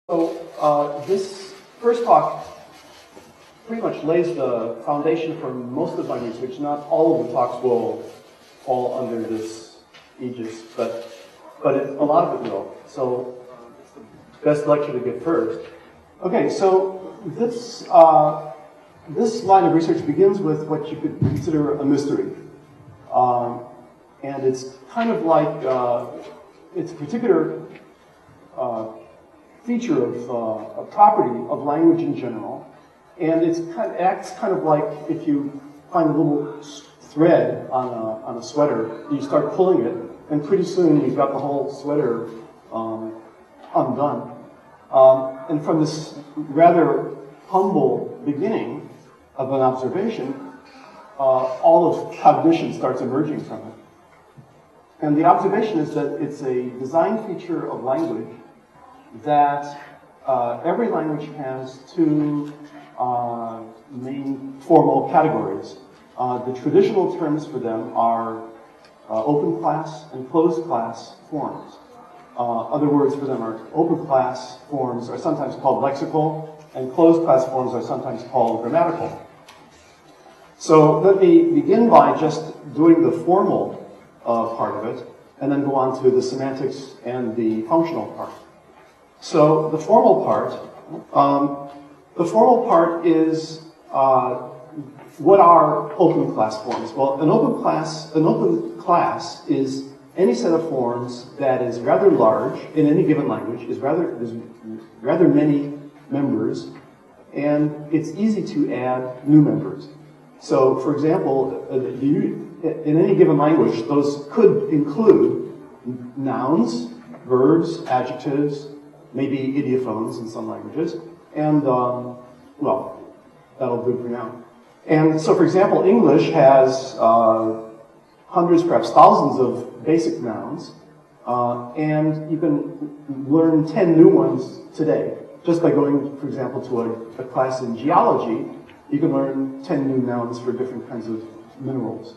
So this first talk pretty much lays the foundation for most of my research. Not all of the talks will fall under this aegis, but a lot of it will. So it's the best lecture to get first. Okay, so this line of research begins with what you could consider a mystery. And it's kind of like, it's a particular feature of a property of language in general. And it acts kind of like if you find a little thread on a sweater, you start pulling it, and pretty soon you've got the whole sweater undone. And from this rather humble beginning of an observation, all of cognition starts emerging from it. And the observation is that it's a design feature of language that every language has two main formal categories. The traditional terms for them are open class and closed class forms. Other words for them are open class forms are sometimes called lexical, and closed class forms are sometimes called grammatical. So let me begin by just doing the formal part of it, and then go on to the semantics and the functional part. So the formal part is what are open class forms? Well, an open class is any set of forms that is rather large in any given language, there's rather many members, and it's easy to add new members. So, for example, in any given language, those could include nouns, verbs, adjectives, maybe idiophones in some languages, and, well, that'll do for now. And so, for example, English has hundreds, perhaps thousands of basic nouns, and you can learn 10 new ones today. Just by going, for example, to a class in geology, you can learn 10 new nouns for different kinds of minerals.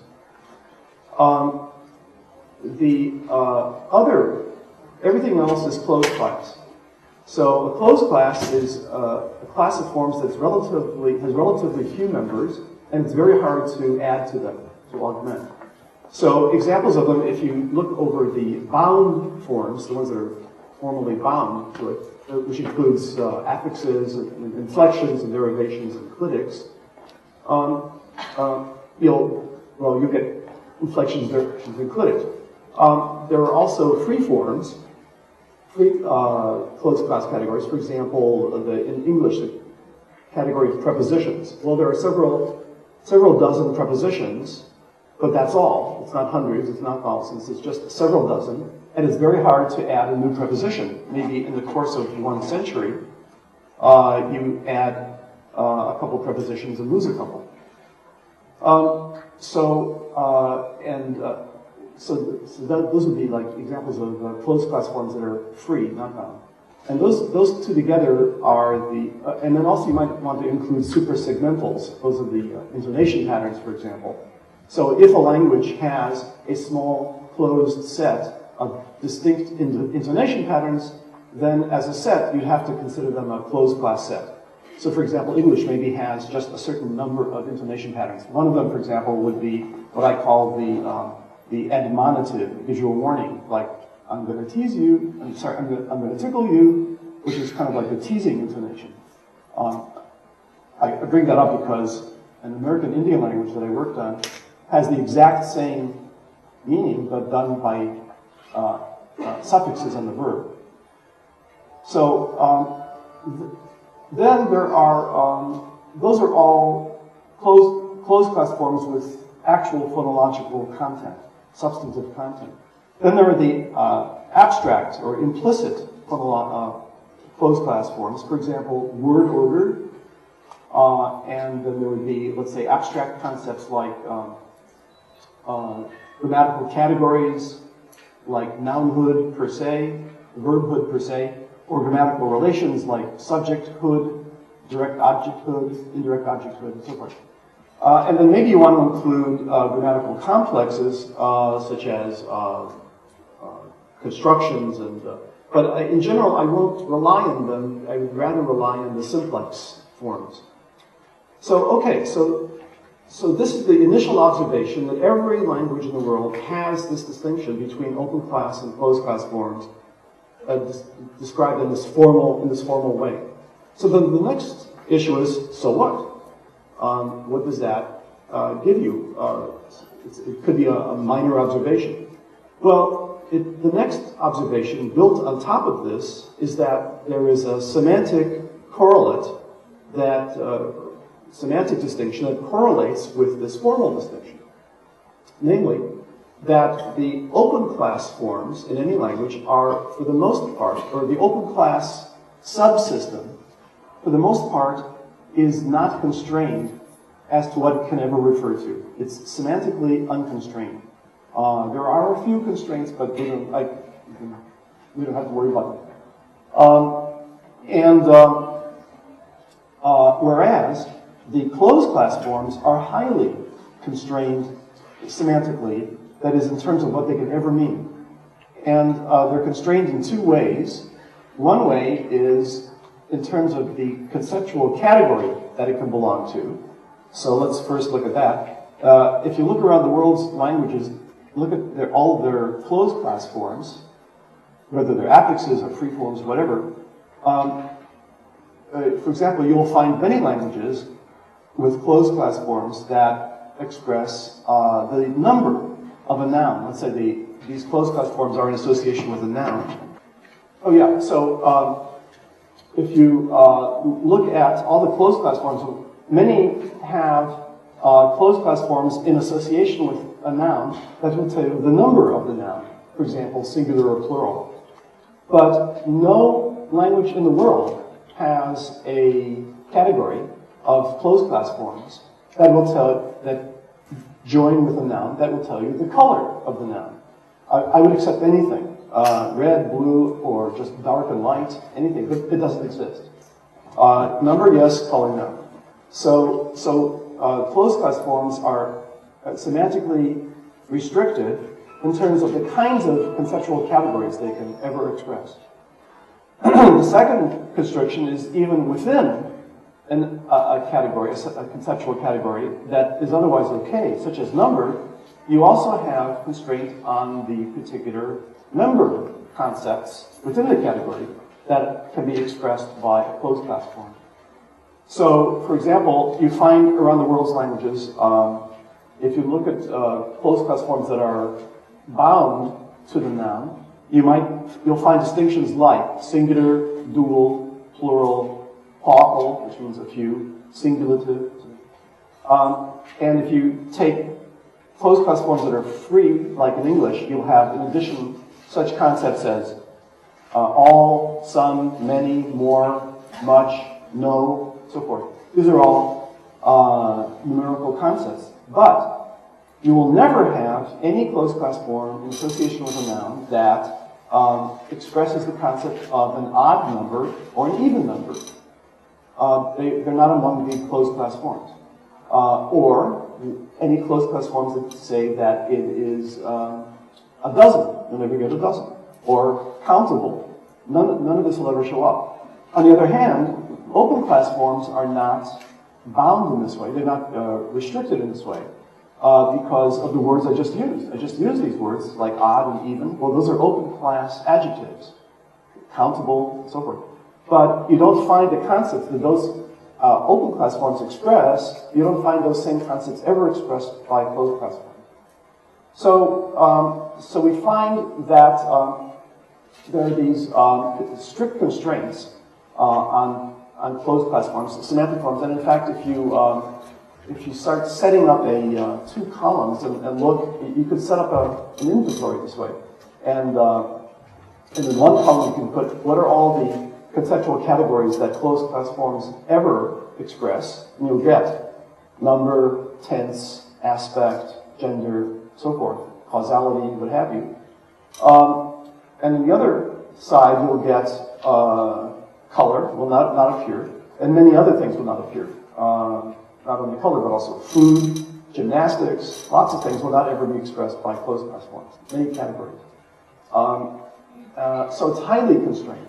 Everything else is closed class. So a closed class is a class of forms that has relatively few members, and it's very hard to add to them, to augment. So examples of them, if you look over the bound forms, the ones that are formally bound to it, which includes affixes, and inflections, and derivations, and clitics, you'll get inflections, derivations, and clitics. There are also free forms, closed class categories. For example, in English, the category of prepositions. Well, there are several dozen prepositions, but that's all. It's not hundreds, it's not thousands, it's just several dozen. And it's very hard to add a new preposition. Maybe in the course of 1 century, you add a couple prepositions and lose a couple. Those would be like examples of closed class forms that are free, not bound. And those two together are and then also you might want to include suprasegmentals. Those are the intonation patterns, for example. So if a language has a small closed set of distinct intonation patterns, then as a set, you'd have to consider them a closed class set. So for example, English maybe has just a certain number of intonation patterns. One of them, for example, would be what I call the admonitive visual warning, like I'm going to tease you, I'm going to tickle you, which is kind of like a teasing intonation. I bring that up because an American Indian language that I worked on has the exact same meaning, but done by suffixes on the verb. So then there are, those are all closed class forms with actual phonological content, substantive content. Then there are the abstract or implicit closed class forms. For example, word order, and then there would be, let's say, abstract concepts like grammatical categories, like nounhood per se, verbhood per se, or grammatical relations like subjecthood, direct objecthood, indirect objecthood, and so forth. And then maybe you want to include grammatical complexes such as constructions and But in general, I won't rely on them. I would rather rely on the simplex forms. So, okay, so this is the initial observation that every language in the world has this distinction between open class and closed class forms, described in this formal way. So then the next issue is, so what? What does that give you? It could be a minor observation. Well, the next observation built on top of this is that there is a semantic correlate that semantic distinction that correlates with this formal distinction. Namely, that the open class forms in any language are, for the most part, or the open class subsystem, for the most part, is not constrained as to what it can ever refer to. It's semantically unconstrained. There are a few constraints, but we don't have to worry about them. Whereas the closed class forms are highly constrained semantically, that is, in terms of what they can ever mean. And they're constrained in two ways. One way is in terms of the conceptual category that it can belong to. So let's first look at that. If you look around the world's languages, look at all of their closed class forms, whether they're affixes or free forms, whatever. For example, you will find many languages with closed class forms that express the number of a noun. Let's say these closed class forms are in association with a noun. Oh yeah, so if you look at all the closed class forms, many have closed class forms in association with a noun that will tell you the number of the noun. For example, singular or plural. But no language in the world has a category of closed class forms that will tell that join with a noun that will tell you the color of the noun. I would accept anything, red, blue, or just dark and light, anything, but it doesn't exist. Number, yes, color, no. So closed class forms are semantically restricted in terms of the kinds of conceptual categories they can ever express. The second constriction is even within a category, a conceptual category that is otherwise okay, such as number. You also have constraint on the particular member concepts within the category that can be expressed by a closed class form. So, for example, you find around the world's languages, if you look at closed class forms that are bound to the noun, you'll find distinctions like singular, dual, plural, paucal, which means a few, singulative. And if you take closed class forms that are free, like in English, you'll have, in addition, such concepts as all, some, many, more, much, no, so forth. These are all numerical concepts. But you will never have any closed class form in association with a noun that expresses the concept of an odd number or an even number. They're not among the closed class forms. Or any closed class forms that say that it is a dozen. You'll never get a dozen. Or countable. None of this will ever show up. On the other hand, open class forms are not bound in this way. They're not restricted in this way because of the words I just used. I just used these words like odd and even. Well, those are open class adjectives. Countable, and so forth. But you don't find the concepts that those open class forms express, you don't find those same concepts ever expressed by closed class forms. So we find that there are these strict constraints on closed class forms, semantic forms, and in fact, if you start setting up two columns and look, you could set up an inventory this way, and in one column you can put what are all the conceptual categories that closed class forms ever express, and you'll get number, tense, aspect, gender, so forth, causality, what have you. And on the other side, you'll get color will not appear, and many other things will not appear. Not only color, but also food, gymnastics, lots of things will not ever be expressed by closed class forms, many categories. So it's highly constrained.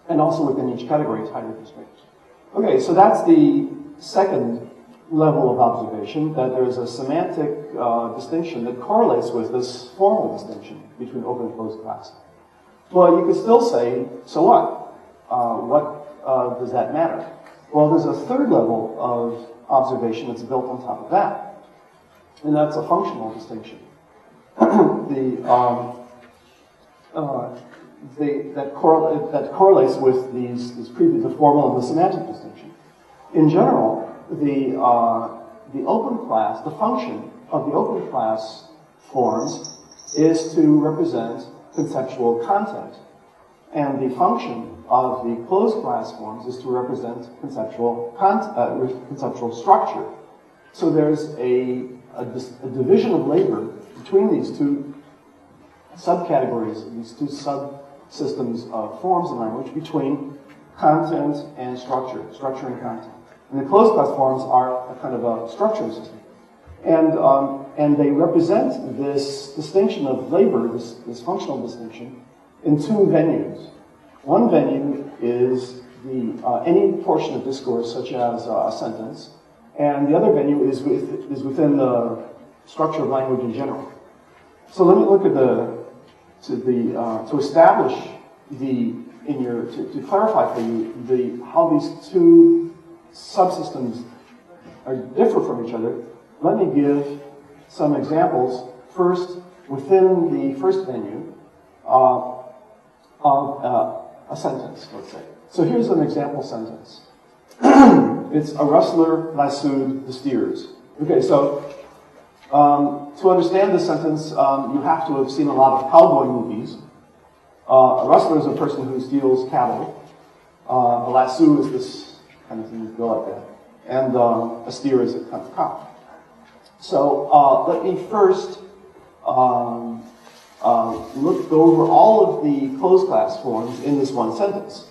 And also within each category, it's highly constrained. Okay, so that's the second level of observation, that there's a semantic distinction that correlates with this formal distinction between open and closed class. Well, you could still say, so what? What does that matter? Well, there's a third level of observation that's built on top of that, and that's a functional distinction. That correlates with the formal and the semantic distinction. In general, the open class, the function of the open class forms is to represent conceptual content, and the function of the closed class forms is to represent conceptual structure. So there's a division of labor between these two subcategories, these two subsystems of forms in language, between content and structure and content. And the closed class forms are a kind of a structuring system. And they represent this distinction of labor, this functional distinction, in two venues. One venue is any portion of discourse, such as a sentence, and the other venue is within the structure of language in general. So let me look at to establish to clarify for you how these two subsystems differ from each other. Let me give some examples first within the first venue of a sentence, let's say. So here's an example sentence. It's a rustler lassoed the steers. Okay, so to understand this sentence, you have to have seen a lot of cowboy movies. A rustler is a person who steals cattle. A lasso is this kind of thing that go like that. And a steer is a kind of cow. So let me first go over all of the closed class forms in this one sentence.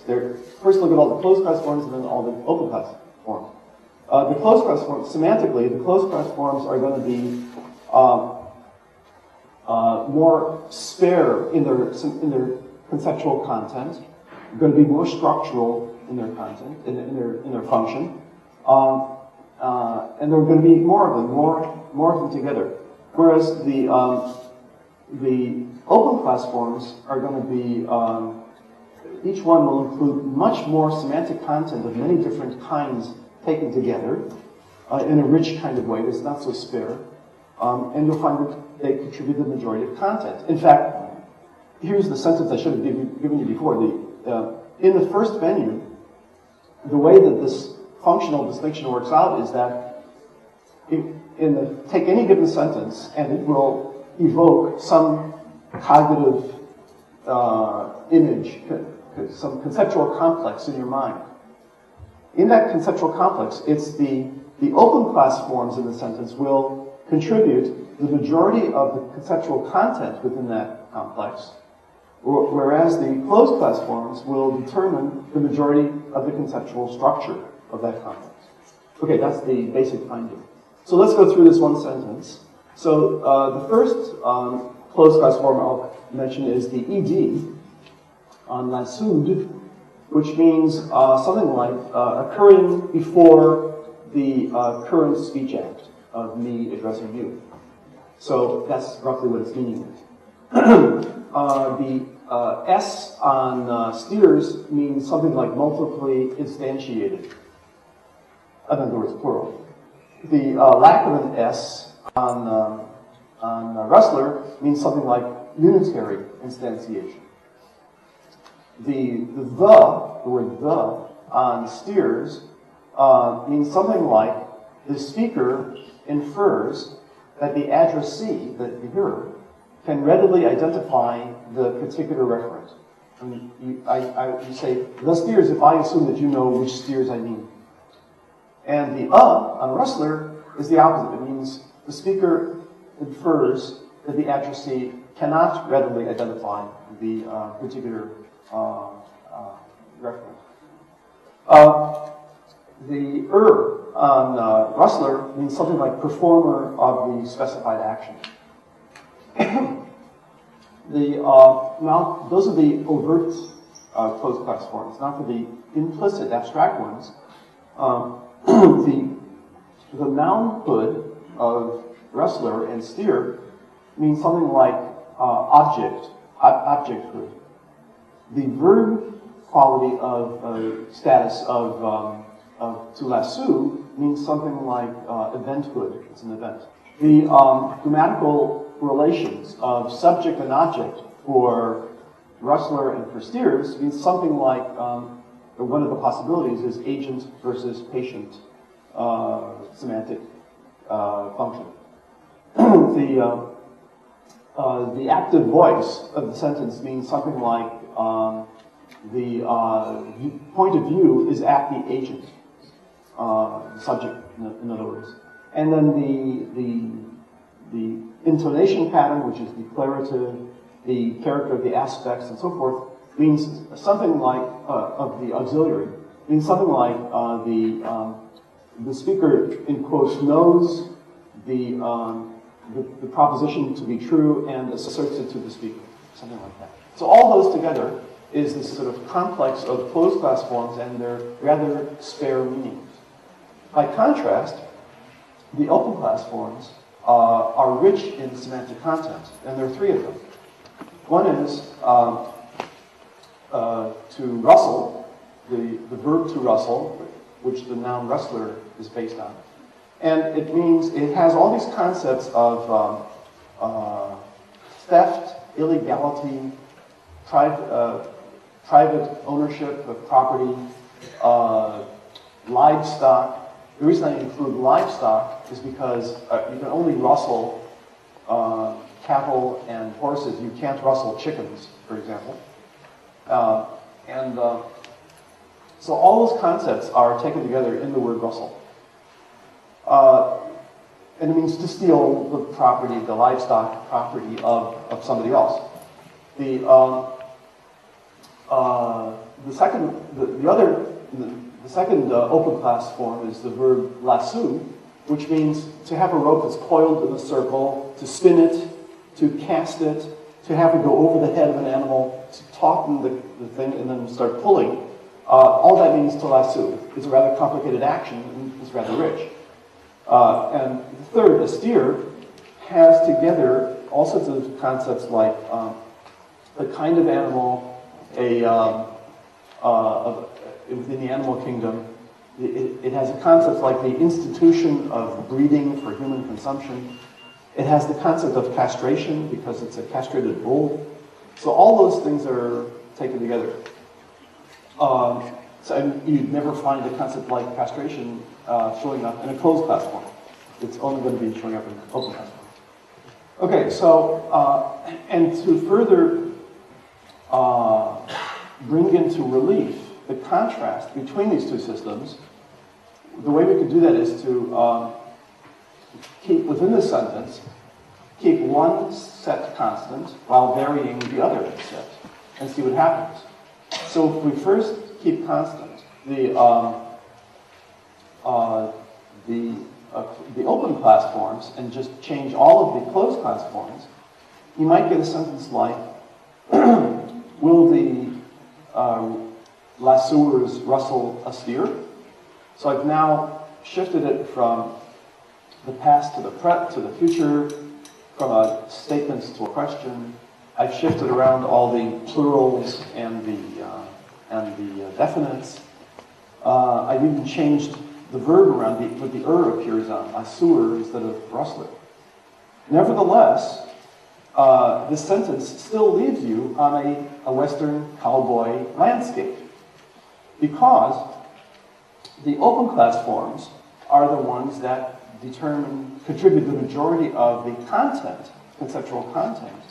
First look at all the closed class forms and then all the open class forms. The closed class forms, semantically, the closed class forms are going to be more spare in their conceptual content. They're going to be more structural in their content, in their function, and there are going to be more of them together. Whereas the open class forms are going to be, each one will include much more semantic content of many different kinds taken together in a rich kind of way that's not so spare. And you'll find that they contribute the majority of content. In fact, here's the sentence I should have given you before. In the first venue, the way that this functional distinction works out is that take any given sentence and it will evoke some cognitive image, some conceptual complex in your mind. In that conceptual complex, it's the open class forms in the sentence will contribute the majority of the conceptual content within that complex, whereas the closed class forms will determine the majority of the conceptual structure of that complex. Okay, that's the basic finding. So let's go through this one sentence. So the first closed class form I'll mention is the ed on lassoed, which means something like occurring before the current speech act of me addressing you. So that's roughly what its meaning is. The S on steers means something like multiply instantiated. In other words, plural. The lack of an S on rustler means something like unitary instantiation. The word the on steers means something like the speaker infers that the addressee, the hearer, can readily identify the particular referent. I mean, you say, the steers, if I assume that you know which steers I mean. And the on rustler is the opposite. It means the speaker infers that the addressee cannot readily identify the particular referent. The on rustler means something like performer of the specified action. Now, those are the overt closed class forms. Now, for the implicit abstract ones, the noun hood of wrestler and steer means something like object hood. The verb quality of status of to lasso means something like eventhood. It's an event. The grammatical relations of subject and object for wrestler and for steers means something like one of the possibilities is agent versus patient semantic function. The active voice of the sentence means something like the point of view is at the agent, subject, in other words. And then the intonation pattern, which is declarative, the character of the aspects, and so forth, means something like, of the auxiliary, means something like the speaker, in quotes, knows the proposition to be true and asserts it to the speaker, something like that. So all those together is this sort of complex of closed class forms and their rather spare meanings. By contrast, the open class forms are rich in semantic content, and there are three of them. One is to rustle, the verb to rustle, which the noun wrestler is based on. And it means, it has all these concepts of theft, illegality, private ownership of property, livestock. The reason I include livestock is because you can only rustle cattle and horses. You can't rustle chickens, for example. So all those concepts are taken together in the word rustle. And it means to steal the property, the livestock property of somebody else. The second open class form is the verb lasso, which means to have a rope that's coiled in a circle, to spin it, to cast it, to have it go over the head of an animal, to tauten the thing, and then start pulling. All that means to lasso. It's a rather complicated action, and it's rather rich. And the third, a steer, has together all sorts of concepts like the kind of animal, within the animal kingdom. It has a concept like the institution of breeding for human consumption. It has the concept of castration because it's a castrated bull. So all those things are taken together. So you'd never find a concept like castration showing up in a closed class form. It's only going to be showing up in an open class form. Okay, so, and to further bring into relief the contrast between these two systems, the way we could do that is to keep within the sentence, keep one set constant while varying the other set, and see what happens. So if we first keep constant the open class forms and just change all of the closed class forms, you might get a sentence like, will the lassoers rustle a steer? So I've now shifted it from the past to the future, from a statement to a question. I've shifted around all the plurals and the definites. I've even changed the verb around what the appears on, lassoer instead of rustler. Nevertheless, this sentence still leaves you on a Western cowboy landscape, because the open class forms are the ones that contribute the majority of the content, conceptual content,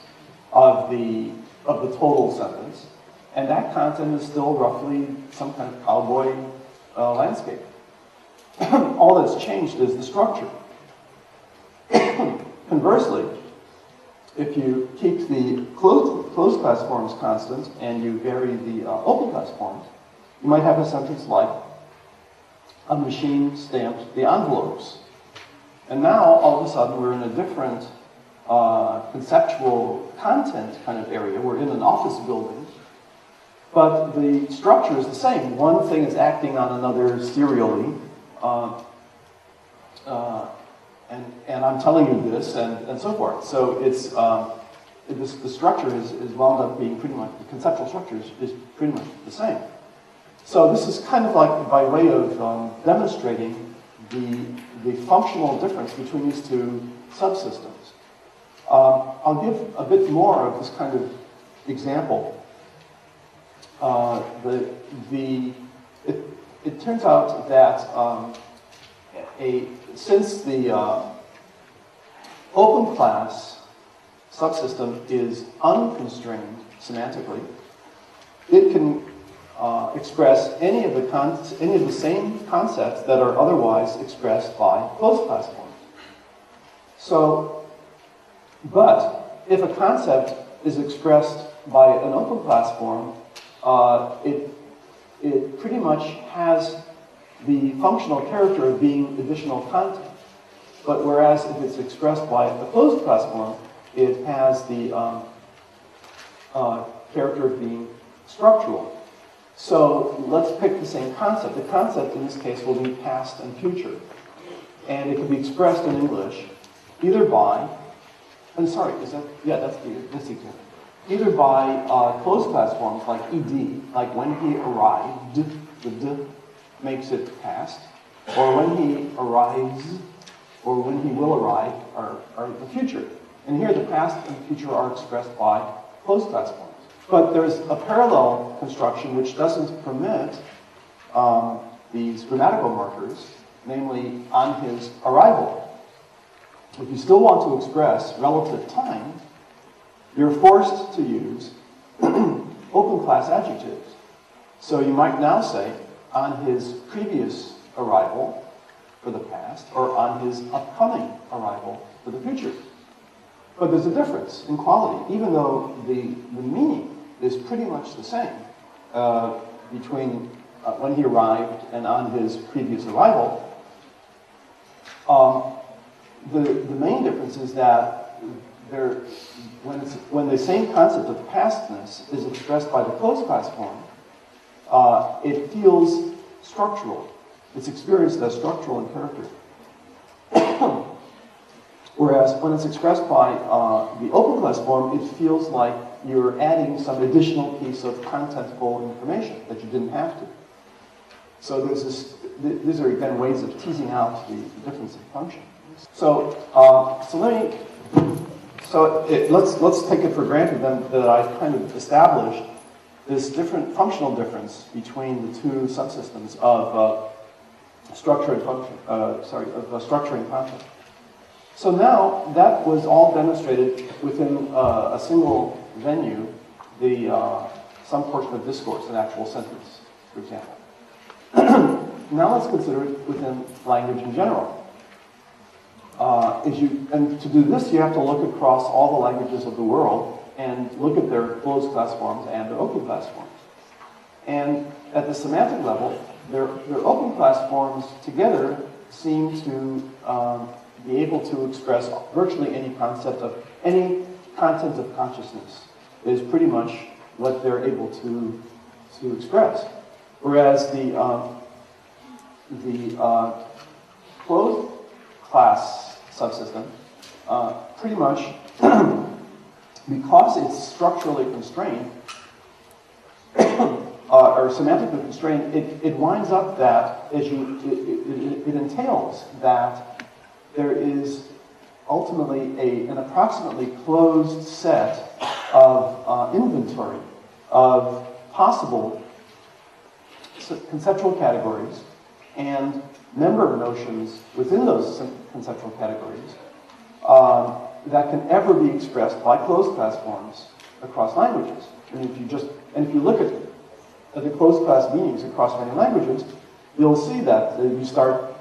of the total sentence, and that content is still roughly some kind of cowboy landscape. All that's changed is the structure. Conversely, if you keep the closed class forms constant and you vary the open class forms, you might have a sentence like, a machine stamped the envelopes. And now, all of a sudden, we're in a different conceptual content kind of area. We're in an office building, but the structure is the same. One thing is acting on another serially, and I'm telling you this, and so forth. So it's the structure is wound up being pretty much, the conceptual structure is pretty much the same. So this is kind of like by way of demonstrating the functional difference between these two subsystems. I'll give a bit more of this kind of example. It turns out that since the open class subsystem is unconstrained semantically, it can express any of the same concepts that are otherwise expressed by closed class forms. So, but if a concept is expressed by an open class form, it pretty much has the functional character of being additional content. But whereas if it's expressed by a closed class form, it has the character of being structural. So let's pick the same concept. The concept in this case will be past and future. And it can be expressed in English either by, I'm sorry, is that, yeah, that's the example. Either by closed class forms like ed, like when he arrived, the d makes it past, or when he arrives, or when he will arrive are the future. And here the past and the future are expressed by closed class forms. But there's a parallel construction which doesn't permit these grammatical markers, namely on his arrival. If you still want to express relative time, you're forced to use open class adjectives. So you might now say on his previous arrival for the past, or on his upcoming arrival for the future. But there's a difference in quality, even though the meaning is pretty much the same between when he arrived and on his previous arrival. The main difference is that when the same concept of pastness is expressed by the closed class form, it feels structural. It's experienced as structural in character. Whereas when it's expressed by the open class form, it feels like you're adding some additional piece of contentful information that you didn't have to. So there's this, these are again ways of teasing out the difference in function. So let's take it for granted then that I've kind of established this different functional difference between the two subsystems of structure and function. Of structure and content. So now that was all demonstrated within a single venue, some portion of discourse, an actual sentence, for example. Now let's consider it within language in general. And to do this, you have to look across all the languages of the world and look at their closed class forms and their open class forms. And at the semantic level, their open class forms together seem to be able to express virtually any concept of any content of consciousness is pretty much what they're able to express. Whereas the closed class subsystem pretty much, because it's structurally constrained, or semantically constrained, it winds up that it entails that there is ultimately an approximately closed set of inventory of possible conceptual categories and member notions within those conceptual categories that can ever be expressed by closed class forms across languages. And if you look at the closed class meanings across many languages, you'll see that you start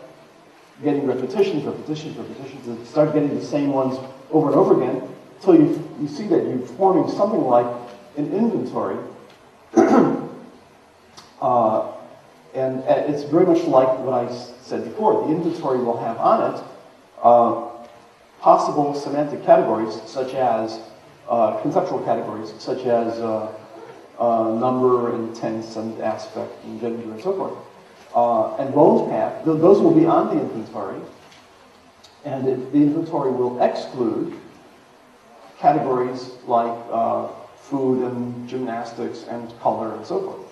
getting repetitions, and start getting the same ones over and over again until you see that you're forming something like an inventory. And it's very much like what I said before. The inventory will have on it possible semantic categories, such as conceptual categories, such as number and tense and aspect and gender and so forth. And bones path, those will be on the inventory, and the inventory will exclude categories like food and gymnastics and color and so forth.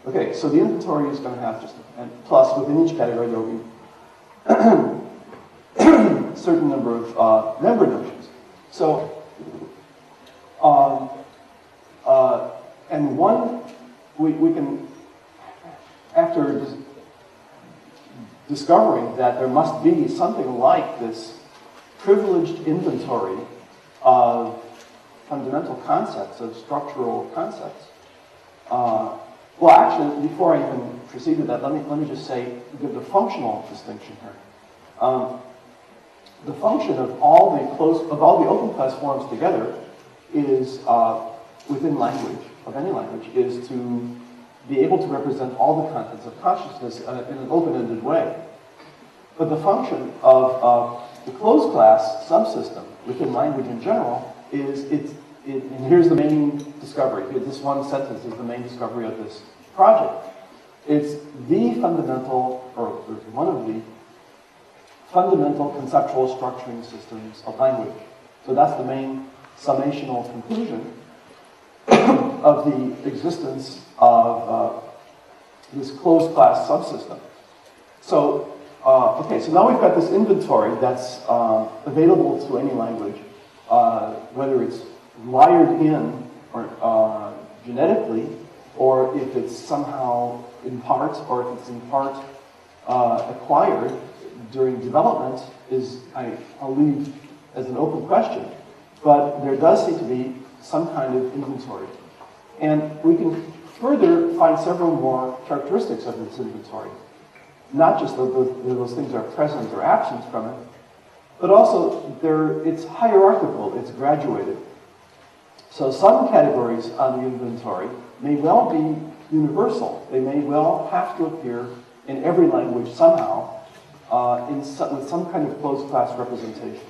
Okay, so the inventory is going to have just, and plus within each category there will be a certain number of member notions. So, and one, we can, after discovering that there must be something like this privileged inventory of fundamental concepts, of structural concepts. Well, actually, before I even proceed with that, let me just say, give the functional distinction here. The function of all the open class forms together is within language, of any language, is to be able to represent all the contents of consciousness in an open-ended way. But the function of the closed class subsystem within language in general is and here's the main discovery. This one sentence is the main discovery of this project. It's the fundamental, or one of the fundamental conceptual structuring systems of language. So that's the main summational conclusion of the existence of this closed class subsystem. So, okay, so now we've got this inventory that's available to any language, whether it's wired in or genetically, or if it's somehow in part, or if it's in part acquired during development, I'll leave as an open question. But there does seem to be some kind of inventory. And we can further find several more characteristics of this inventory. Not just that those things are present or absent from it, but also it's hierarchical, it's graduated. So some categories on the inventory may well be universal. They may well have to appear in every language somehow with some kind of closed class representation.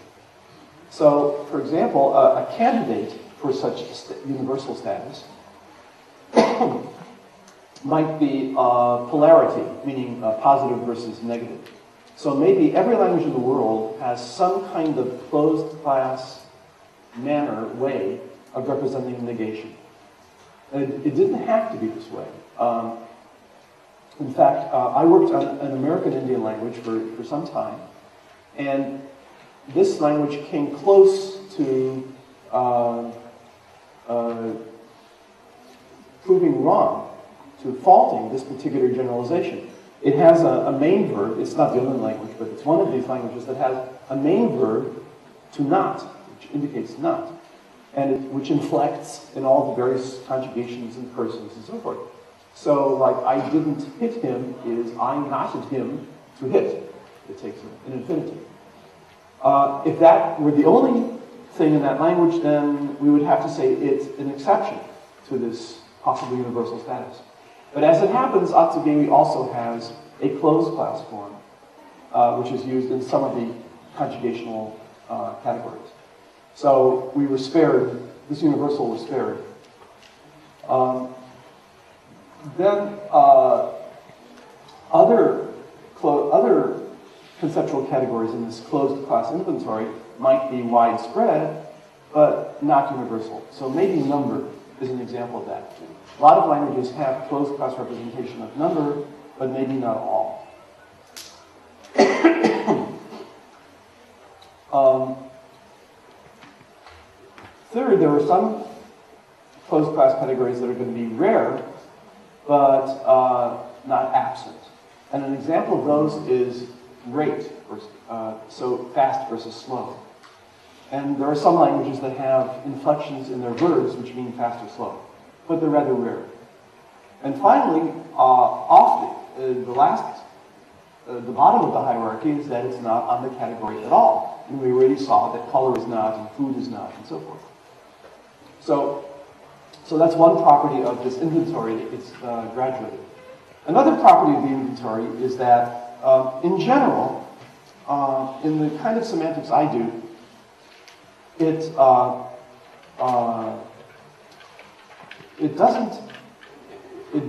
So, for example, a candidate for such universal status might be polarity, meaning positive versus negative. So maybe every language in the world has some kind of closed class way of representing negation. And it didn't have to be this way. In fact, I worked on an American Indian language for some time, and this language came close to proving wrong, to faulting this particular generalization. It has a main verb. It's not the only language, but it's one of these languages that has a main verb to not, which indicates not, and which inflects in all the various conjugations and persons and so forth. So, like, I didn't hit him is I knotted him to hit. It takes an infinitive. If that were the only thing in that language, then we would have to say it's an exception to this possible universal status. But as it happens, Atsugewi also has a closed class form, which is used in some of the conjugational categories. So we were spared, this universal was spared. Then other conceptual categories in this closed class inventory might be widespread, but not universal. So maybe number is an example of that. A lot of languages have closed class representation of number, but maybe not all. Third, there are some closed class categories that are going to be rare, but not absent. And an example of those is rate, so fast versus slow. And there are some languages that have inflections in their verbs which mean fast or slow, but they're rather rare. And finally, often, the bottom of the hierarchy is that it's not on the category at all. And we already saw that color is not, and food is not, and so forth. So that's one property of this inventory, it's graduated. Another property of the inventory is that, in general, in the kind of semantics I do, it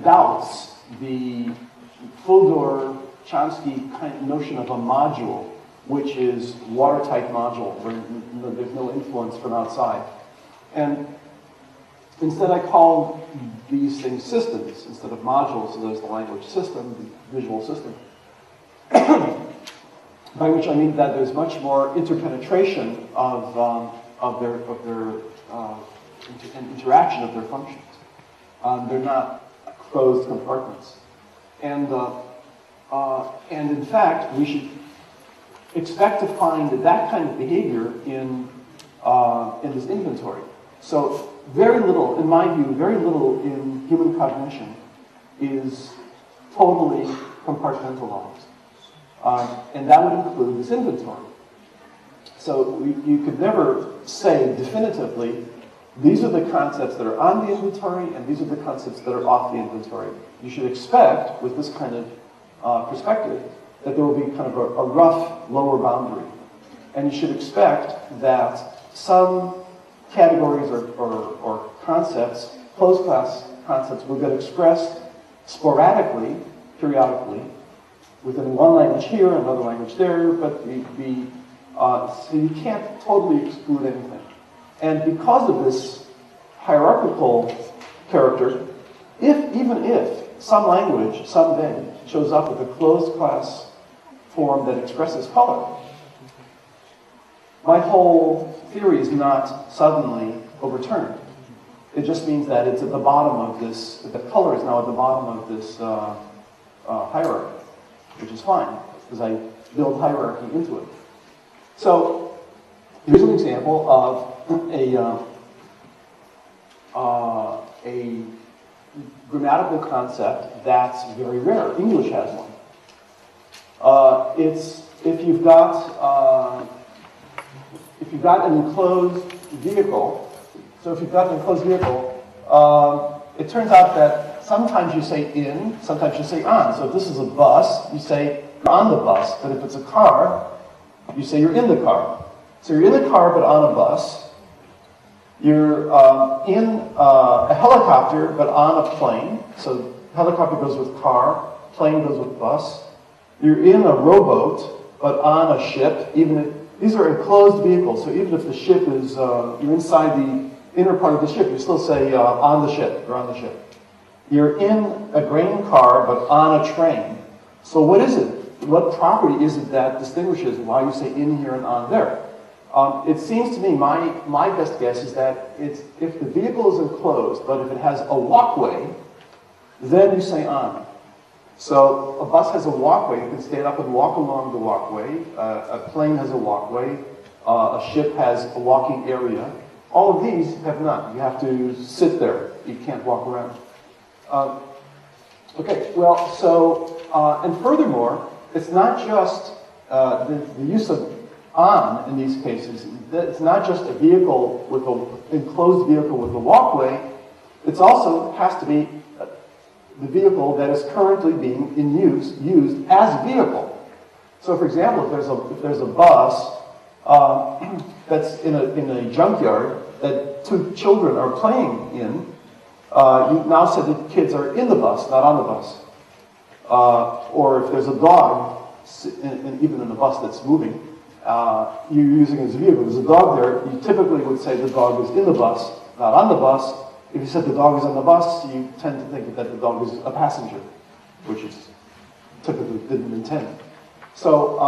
doubts the Fodor-Chomsky kind of notion of a module, which is watertight module, where there's no influence from outside. And instead I call these things systems instead of modules, so there's the language system, the visual system. By which I mean that there's much more interpenetration of their interaction of their functions. They're not closed compartments. And in fact, we should expect to find that kind of behavior in this inventory. So very little, in my view, very little in human cognition is totally compartmentalized. And that would include this inventory. So you could never say definitively, these are the concepts that are on the inventory and these are the concepts that are off the inventory. You should expect, with this kind of perspective, that there will be kind of a rough lower boundary. And you should expect that some categories or concepts, closed class concepts, will get expressed sporadically, periodically, within one language here, another language there, but so you can't totally exclude anything. And because of this hierarchical character, even if some language someday shows up with a closed class form that expresses color, my whole theory is not suddenly overturned. It just means that it's at the bottom of this, the color is now at the bottom of this hierarchy, which is fine, because I build hierarchy into it. So here's an example of a grammatical concept that's very rare. English has one. It's if you've got an enclosed vehicle. So if you've got an enclosed vehicle, it turns out that sometimes you say in, sometimes you say on. So if this is a bus, you say you're on the bus. But if it's a car, you say you're in the car. So you're in the car but on a bus. You're in a helicopter but on a plane. So helicopter goes with car, plane goes with bus. You're in a rowboat but on a ship. These are enclosed vehicles, so even if the ship is, you're inside the inner part of the ship, you still say on the ship, you're on the ship. You're in a grain car, but on a train. So what is it? What property is it that distinguishes why you say in here and on there? It seems to me, my best guess is that it's if the vehicle is enclosed, but if it has a walkway, then you say on. So a bus has a walkway, you can stand up and walk along the walkway. A plane has a walkway. A ship has a walking area. All of these have none. You have to sit there. You can't walk around. Okay, well, so, and furthermore, it's not just the use of on in these cases. It's not just a vehicle with an enclosed vehicle with a walkway. It also has to be the vehicle that is currently being used as a vehicle. So, for example, if there's a bus that's in a junkyard that two children are playing in, you now said that kids are in the bus, not on the bus. Or if there's a dog, even in a bus that's moving, you're using it as a vehicle. There's a dog there, you typically would say the dog is in the bus, not on the bus. If you said the dog is on the bus, you tend to think that the dog is a passenger, which is typically didn't intend. So,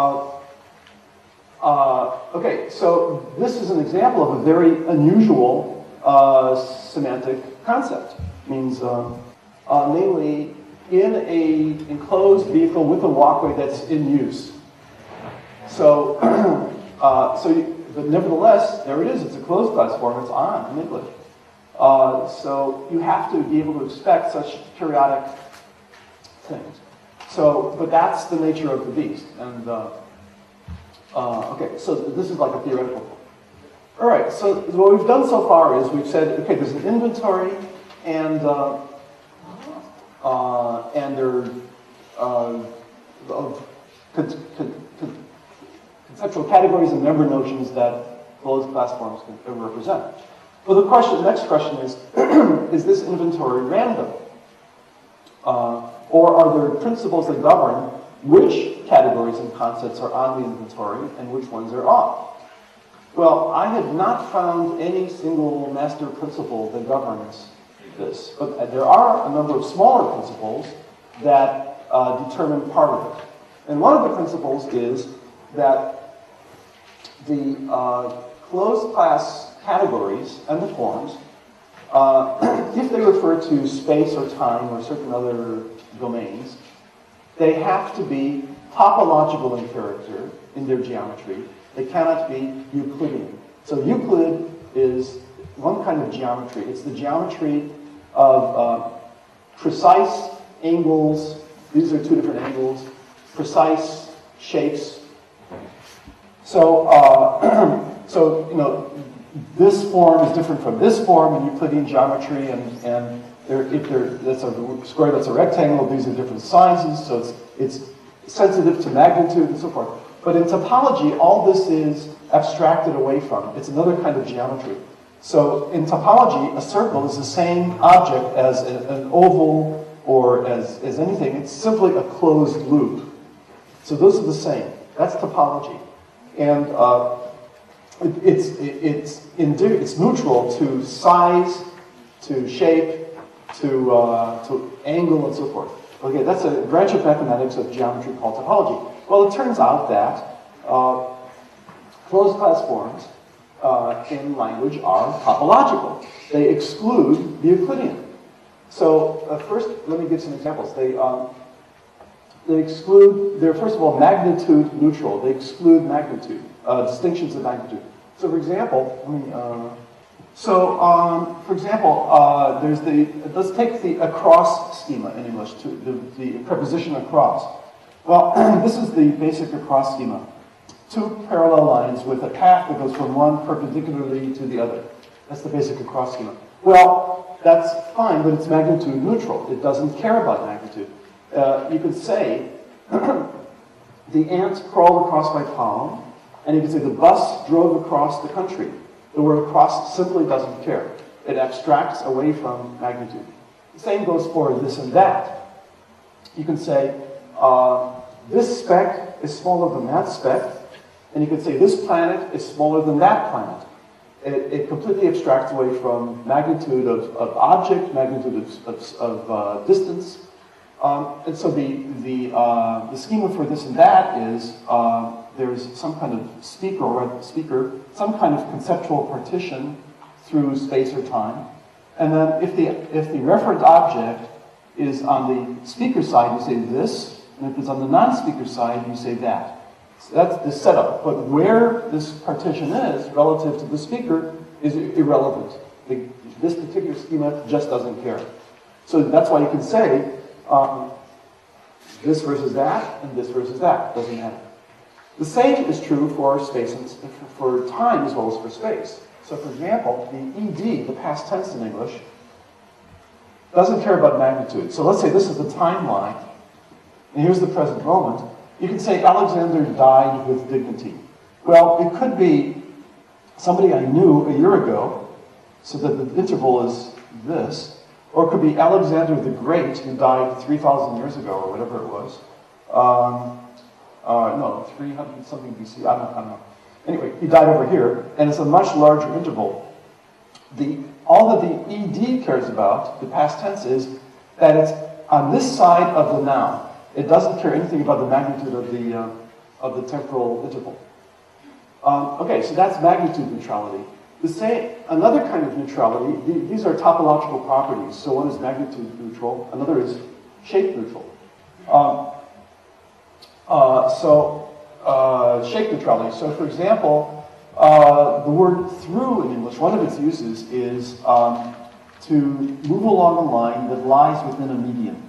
okay, so this is an example of a very unusual semantic concept. It means, namely, in a enclosed vehicle with a walkway that's in use. So, but nevertheless, there it is. It's a closed class form. It's on in English. So you have to be able to expect such periodic things. So, but that's the nature of the beast. And okay, so this is like a theoretical form. All right. So what we've done so far is we've said, okay, there's an inventory, and there of conceptual categories and member notions that closed class forms can represent. Well, the next question is this inventory random? Or are there principles that govern which categories and concepts are on the inventory and which ones are off? Well, I have not found any single master principle that governs this, but there are a number of smaller principles that determine part of it. And one of the principles is that the closed class categories and the forms, if they refer to space or time or certain other domains, they have to be topological in character in their geometry. They cannot be Euclidean. So Euclid is one kind of geometry. It's the geometry of precise angles. These are two different angles. Precise shapes. So, this form is different from this form in Euclidean geometry, and if that's a square that's a rectangle, these are different sizes, so it's sensitive to magnitude and so forth. But in topology, all this is abstracted away from. It's another kind of geometry. So in topology, a circle is the same object as an oval or as anything. It's simply a closed loop. So those are the same. That's topology. And it's neutral to size, to shape, to angle, and so forth. Okay, that's a branch of mathematics of geometry called topology. Well, it turns out that closed class forms in language are topological. They exclude the Euclidean. So first, let me give some examples. They exclude, they're first of all magnitude neutral. They exclude magnitude, distinctions of magnitude. So for example, let's take the across schema in English, the preposition across. Well, this is the basic across schema. Two parallel lines with a path that goes from one perpendicularly to the other. That's the basic across schema. Well, that's fine, but it's magnitude neutral. It doesn't care about magnitude. You could say the ant crawled across my palm, and you could say the bus drove across the country. The word across simply doesn't care. It abstracts away from magnitude. The same goes for this and that. You can say this speck is smaller than that speck, and you can say this planet is smaller than that planet. It completely abstracts away from magnitude of object, magnitude of distance. And so the schema for this and that is there's some kind of speaker, some kind of conceptual partition through space or time. And then if the referent object is on the speaker side, you say this, and if it's on the non-speaker side, you say that. So that's the setup. But where this partition is relative to the speaker is irrelevant. This particular schema just doesn't care. So that's why you can say this versus that, and this versus that. Doesn't matter. The same is true for space and for time as well as for space. So for example, the ed, the past tense in English, doesn't care about magnitude. So let's say this is the timeline, and here's the present moment. You can say Alexander died with dignity. Well, it could be somebody I knew a year ago, so that the interval is this, or it could be Alexander the Great, who died 3,000 years ago, or whatever it was. No, 300 something BC, I don't know. Anyway, he died over here, and it's a much larger interval. All that the ed cares about, the past tense, is that it's on this side of the noun. It doesn't care anything about the magnitude of the temporal interval. Okay, so that's magnitude neutrality. Another kind of neutrality, these are topological properties. So one is magnitude neutral, another is shape neutral. Shape neutrality. So for example, the word through in English, one of its uses is to move along a line that lies within a median.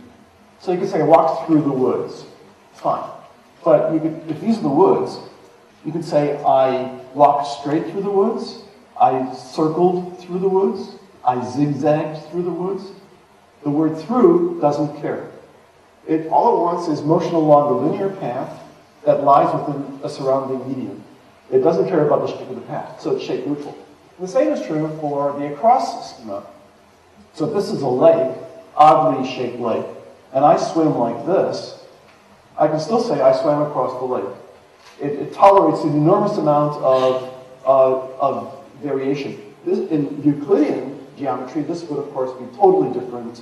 So you could say I walked through the woods. Fine. But if these are the woods, you could say I walked straight through the woods, I circled through the woods, I zigzagged through the woods. The word through doesn't care. All it wants is motion along a linear path that lies within a surrounding median. It doesn't care about the shape of the path, so it's shape neutral. The same is true for the across schema. So if this is a lake, oddly shaped lake, and I swim like this, I can still say I swam across the lake. It tolerates an enormous amount of variation. In Euclidean geometry, this would of course be totally different.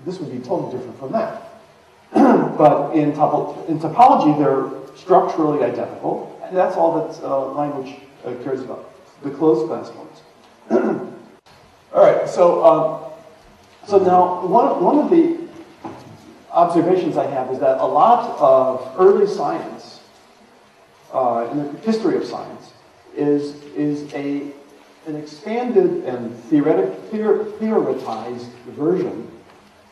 This would be totally different from that. But in topology, they're structurally identical, and that's all that language cares about. The closed class points. All right, so now one of the observations I have is that a lot of early science, in the history of science, is an expanded and theoretized version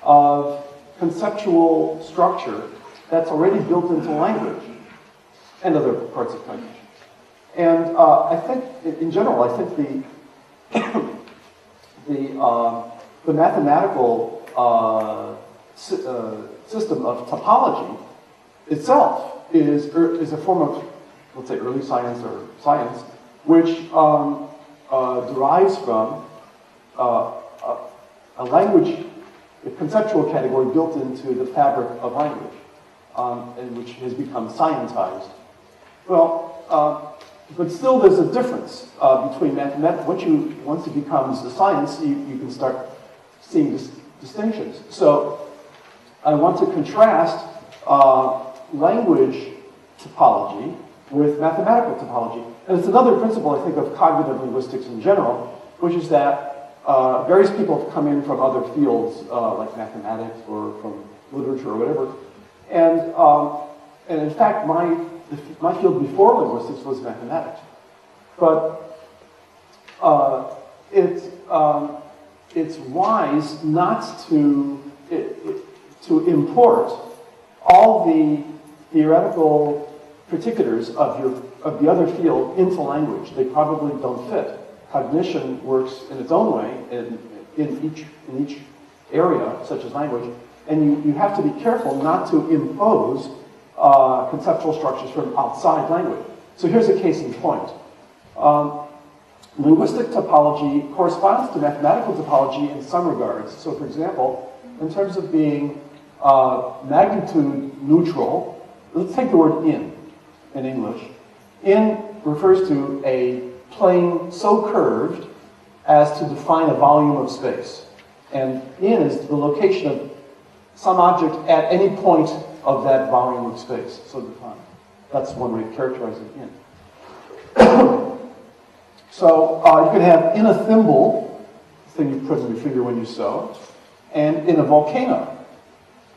of conceptual structure that's already built into language and other parts of cognition. And I think, in general, I think the mathematical system of topology itself is a form of, let's say, early science or science, which derives from a language, a conceptual category built into the fabric of language, and which has become scientized. Well, but still there's a difference between mathematics. Once it becomes a science, you can start seeing distinctions. So I want to contrast language topology with mathematical topology. And it's another principle, I think, of cognitive linguistics in general, which is that various people have come in from other fields, like mathematics or from literature or whatever. And in fact, my field before linguistics was mathematics. But it's wise not to import all the theoretical particulars of the other field into language. They probably don't fit. Cognition works in its own way in each area, such as language, and you have to be careful not to impose conceptual structures from outside language. So here's a case in point. Linguistic topology corresponds to mathematical topology in some regards. So for example, in terms of being magnitude neutral, let's take the word in English. In refers to a plane so curved as to define a volume of space. And in is the location of some object at any point of that volume of space, so defined. That's one way of characterizing in. So you could have in a thimble, the thing you put in your finger when you sew, and in a volcano.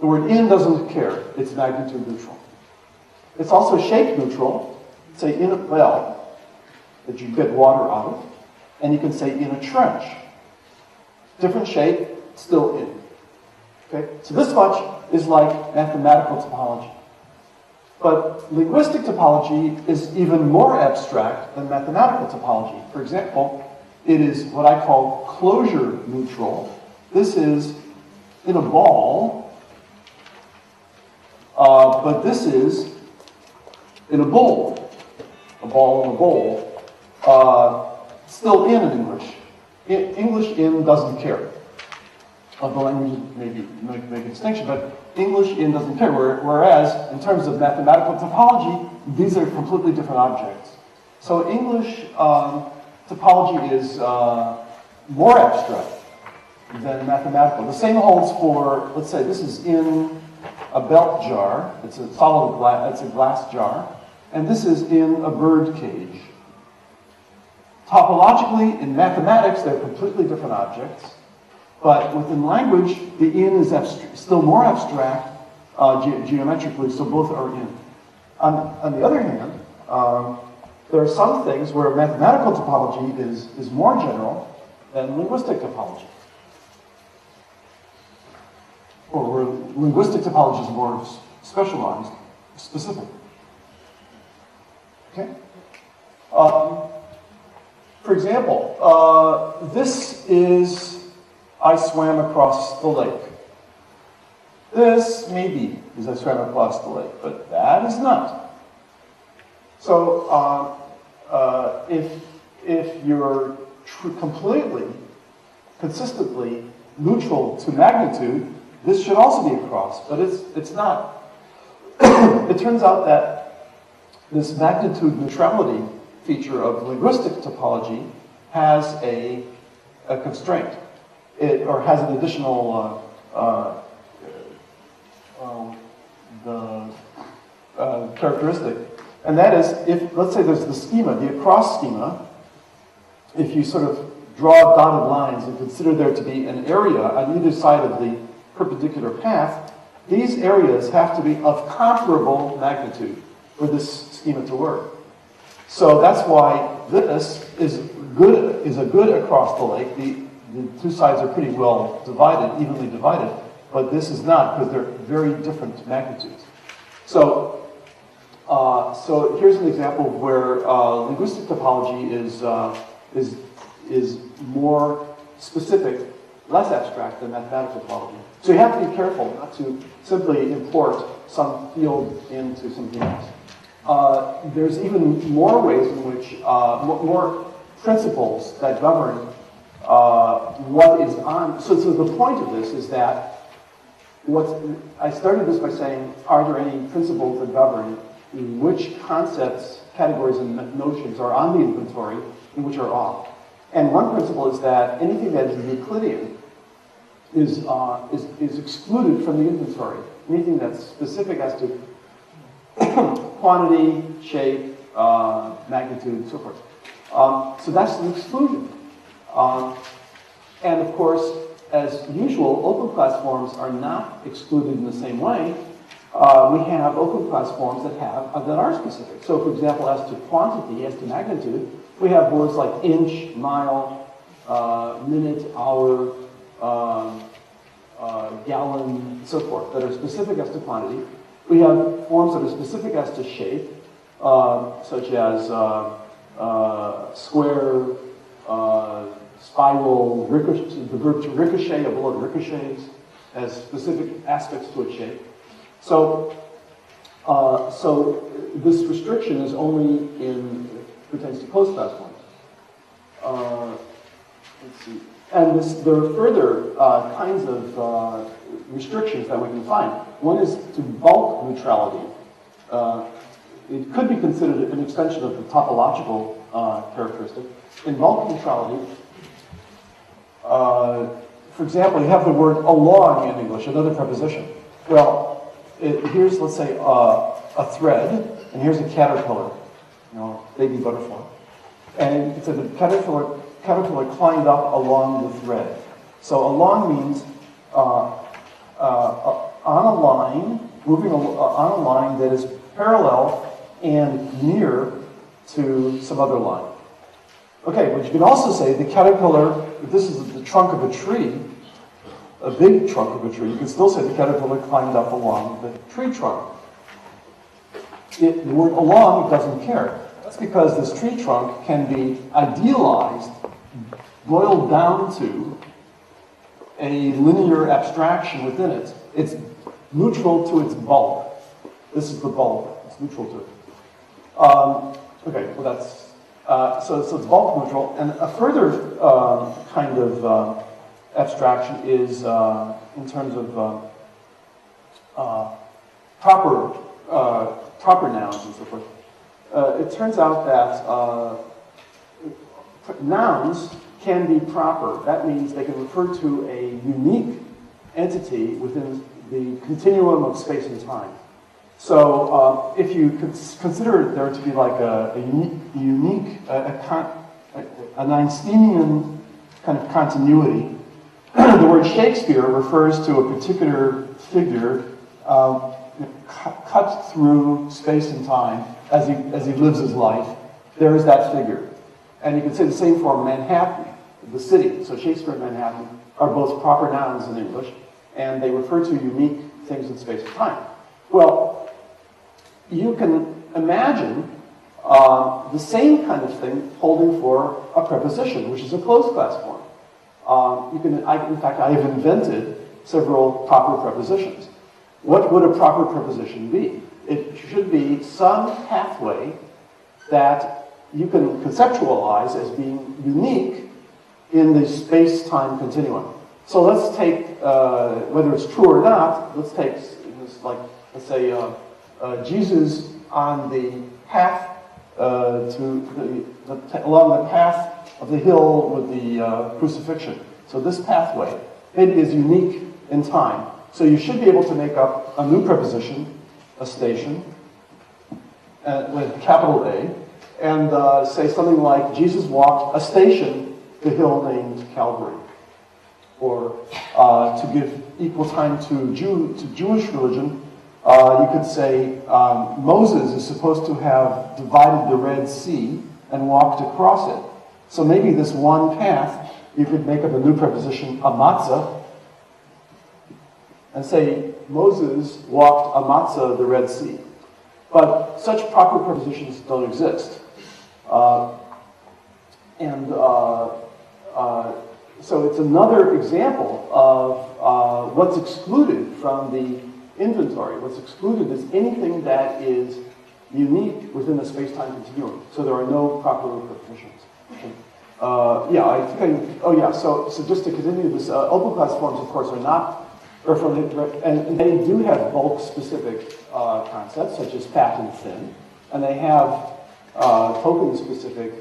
The word in doesn't care, it's magnitude neutral. It's also shape neutral. Say in a well that you get water out of, and you can say in a trench. Different shape, still in. Okay? So this much is like mathematical topology. But linguistic topology is even more abstract than mathematical topology. For example, it is what I call closure neutral. This is in a ball, but this is in a bowl. A ball in a bowl. Still in English. English in doesn't care. Of the language, maybe make a distinction, but English in doesn't care. Whereas, in terms of mathematical topology, these are completely different objects. So English topology is more abstract than mathematical. The same holds for, let's say, this is in a belt jar. It's a solid glass. It's a glass jar. And this is in a bird cage. Topologically, in mathematics, they're completely different objects. But within language, the in is still more abstract geometrically, so both are in. On the other hand, there are some things where mathematical topology is more general than linguistic topology. Or where linguistic topology is more specialized, specific. Okay? For example, this is I swam across the lake. This maybe is I swam across the lake, but that is not. So if you're completely, consistently neutral to magnitude, this should also be a cross, but it's not. It turns out that this magnitude neutrality feature of linguistic topology has a constraint, or has an additional characteristic, and that is, if, let's say there's the schema, the across schema, if you sort of draw dotted lines and consider there to be an area on either side of the perpendicular path, these areas have to be of comparable magnitude for this schema to work. So that's why this is a good across the lake. The two sides are pretty well divided, evenly divided, but this is not, because they're very different magnitudes. So here's an example where linguistic topology is more specific, less abstract than mathematical topology. So you have to be careful not to simply import some field into something else. There's even more ways in which, more principles that govern what is on. So the point of this is that I started this by saying, are there any principles that govern which concepts, categories, and notions are on the inventory and which are off? And one principle is that anything that is Euclidean is excluded from the inventory. Anything that's specific as to quantity, shape, magnitude, and so forth. So that's an exclusion. And of course, as usual, open class forms are not excluded in the same way. We have open class forms that are specific. So, for example, as to quantity, as to magnitude, we have words like inch, mile, minute, hour, gallon, and so forth, that are specific as to quantity. We have forms that are specific as to shape, such as square, spiral, ricochet. The verb to ricochet, a bullet ricochets, has specific aspects to its shape. So this restriction is only pertains to closed class forms. Let's see. And there are further kinds of restrictions that we can find. One is to bulk neutrality. It could be considered an extension of the topological characteristic. In bulk neutrality, for example, you have the word along in English, another preposition. Well, here's, let's say, a thread, and here's a caterpillar, baby butterfly. And it said the caterpillar climbed up along the thread. So along means on a line, moving on a line that is parallel and near to some other line. Okay, but you can also say the caterpillar, if this is the trunk of a tree, a big trunk of a tree, you can still say the caterpillar climbed up along the tree trunk. The word along doesn't care. That's because this tree trunk can be idealized, boiled down to a linear abstraction within it. It's neutral to its bulk. This is the bulk. It's neutral to it. Okay, well that's so it's bulk neutral. And a further kind of abstraction is in terms of proper nouns and so forth. It turns out that nouns can be proper. That means they can refer to a unique entity within the continuum of space and time. So if you consider there to be like a Einsteinian kind of continuity, the word Shakespeare refers to a particular figure cut through space and time as he lives his life. There is that figure. And you can say the same for Manhattan, the city. So Shakespeare and Manhattan are both proper nouns in English, and they refer to unique things in space and time. Well, you can imagine the same kind of thing holding for a preposition, which is a closed class form. In fact, I have invented several proper prepositions. What would a proper preposition be? It should be some pathway that you can conceptualize as being unique in the space-time continuum. So let's take, whether it's true or not, let's take, let's say, Jesus on the path along the path of the hill with the crucifixion. So this pathway, it is unique in time. So you should be able to make up a new preposition, a station, with capital A, and say something like, Jesus walked a station, the hill named Calvary. Or to give equal time to Jewish religion, you could say Moses is supposed to have divided the Red Sea and walked across it. So maybe this one path, you could make up a new preposition, amatzah, and say Moses walked amatzah the Red Sea. But such proper prepositions don't exist. So it's another example of what's excluded from the inventory. What's excluded is anything that is unique within the space-time continuum. So there are no proper prepositions. So just to continue this, open class forms, of course, are not, and they do have bulk-specific concepts, such as fat and thin, and they have token-specific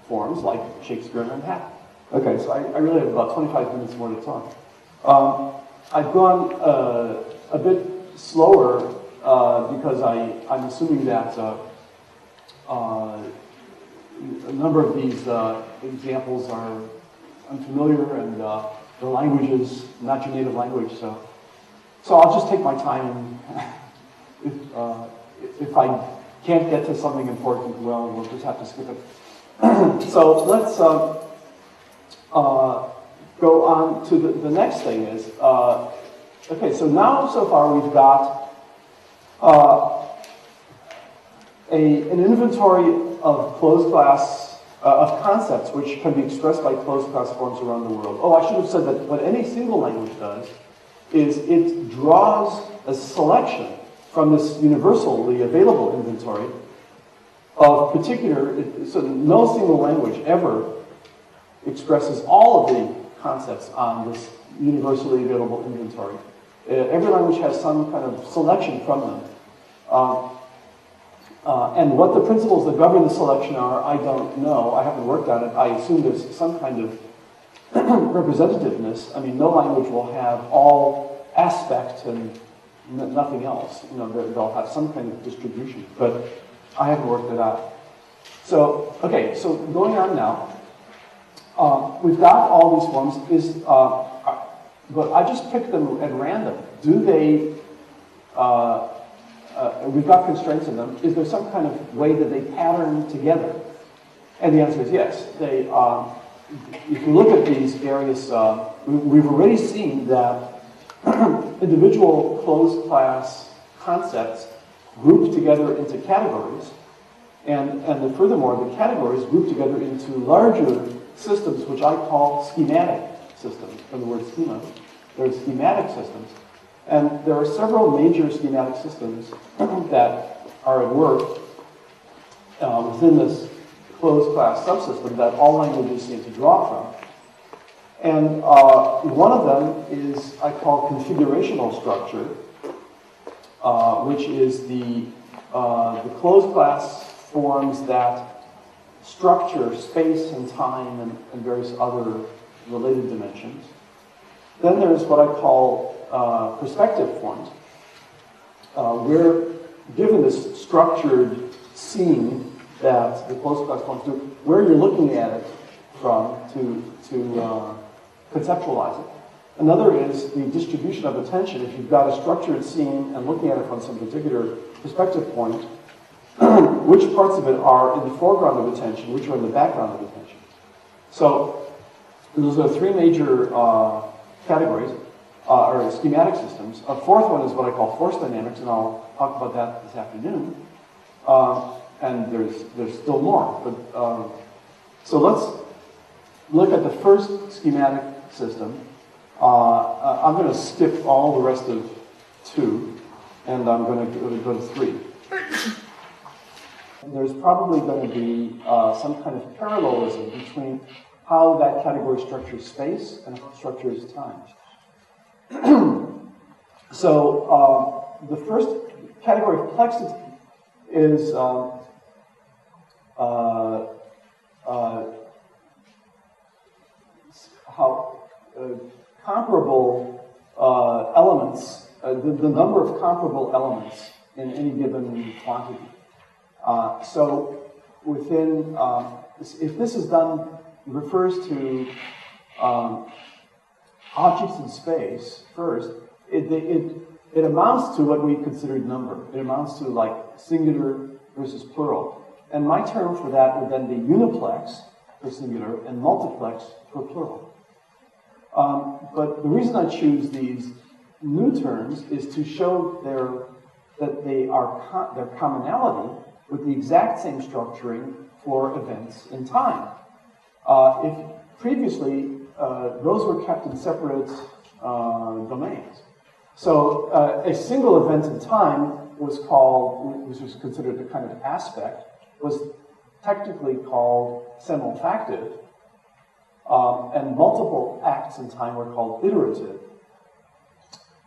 forms, like Shakespeare and hat. Okay, so I really have about 25 minutes more to talk. I've gone a bit slower because I'm assuming that a number of these examples are unfamiliar and the language is not your native language. So I'll just take my time, and if I can't get to something important, well, we'll just have to skip it. So let's go on to the next thing is, okay, so now so far we've got an inventory of closed class, of concepts which can be expressed by closed class forms around the world. Oh, I should have said that what any single language does is it draws a selection from this universally available inventory of particular, so no single language ever expresses all of the concepts on this universally available inventory. Every language has some kind of selection from them. And what the principles that govern the selection are, I don't know. I haven't worked on it. I assume there's some kind of representativeness. I mean, no language will have all aspect and nothing else. You know, they'll have some kind of distribution, but I haven't worked it out. So, okay, so going on now. We've got all these forms. But I just picked them at random. Do they? We've got constraints in them. Is there some kind of way that they pattern together? And the answer is yes. They. If you look at these various, we've already seen that individual closed class concepts group together into categories, and furthermore, the categories group together into larger systems, which I call schematic systems, from the word schema. There are schematic systems. And there are several major schematic systems that are at work within this closed class subsystem that all languages seem to draw from. And one of them is, I call configurational structure, which is the closed class forms that structure space and time and various other related dimensions. Then there's what I call perspective forms. We're given this structured scene that the closed class forms do, where you're looking at it from to conceptualize it. Another is the distribution of attention. If you've got a structured scene and looking at it from some particular perspective point, which parts of it are in the foreground of attention, which are in the background of attention. So those are three major categories, or schematic systems. A fourth one is what I call force dynamics, and I'll talk about that this afternoon. And there's still more. But so let's look at the first schematic system. I'm going to skip all the rest of 2, and I'm going to go to 3. there's probably going to be some kind of parallelism between how that category structures space and how it structures time. So the first category of complexity is how comparable elements, the number of comparable elements in any given quantity. So within, if this is done, refers to objects in space first, it amounts to what we considered number. It amounts to like singular versus plural. And my term for that would then be uniplex for singular and multiplex for plural. But the reason I choose these new terms is to show their commonality with the exact same structuring for events in time. If previously those were kept in separate domains. So a single event in time was called, which was considered a kind of aspect, was technically called simulfactive, and multiple acts in time were called iterative.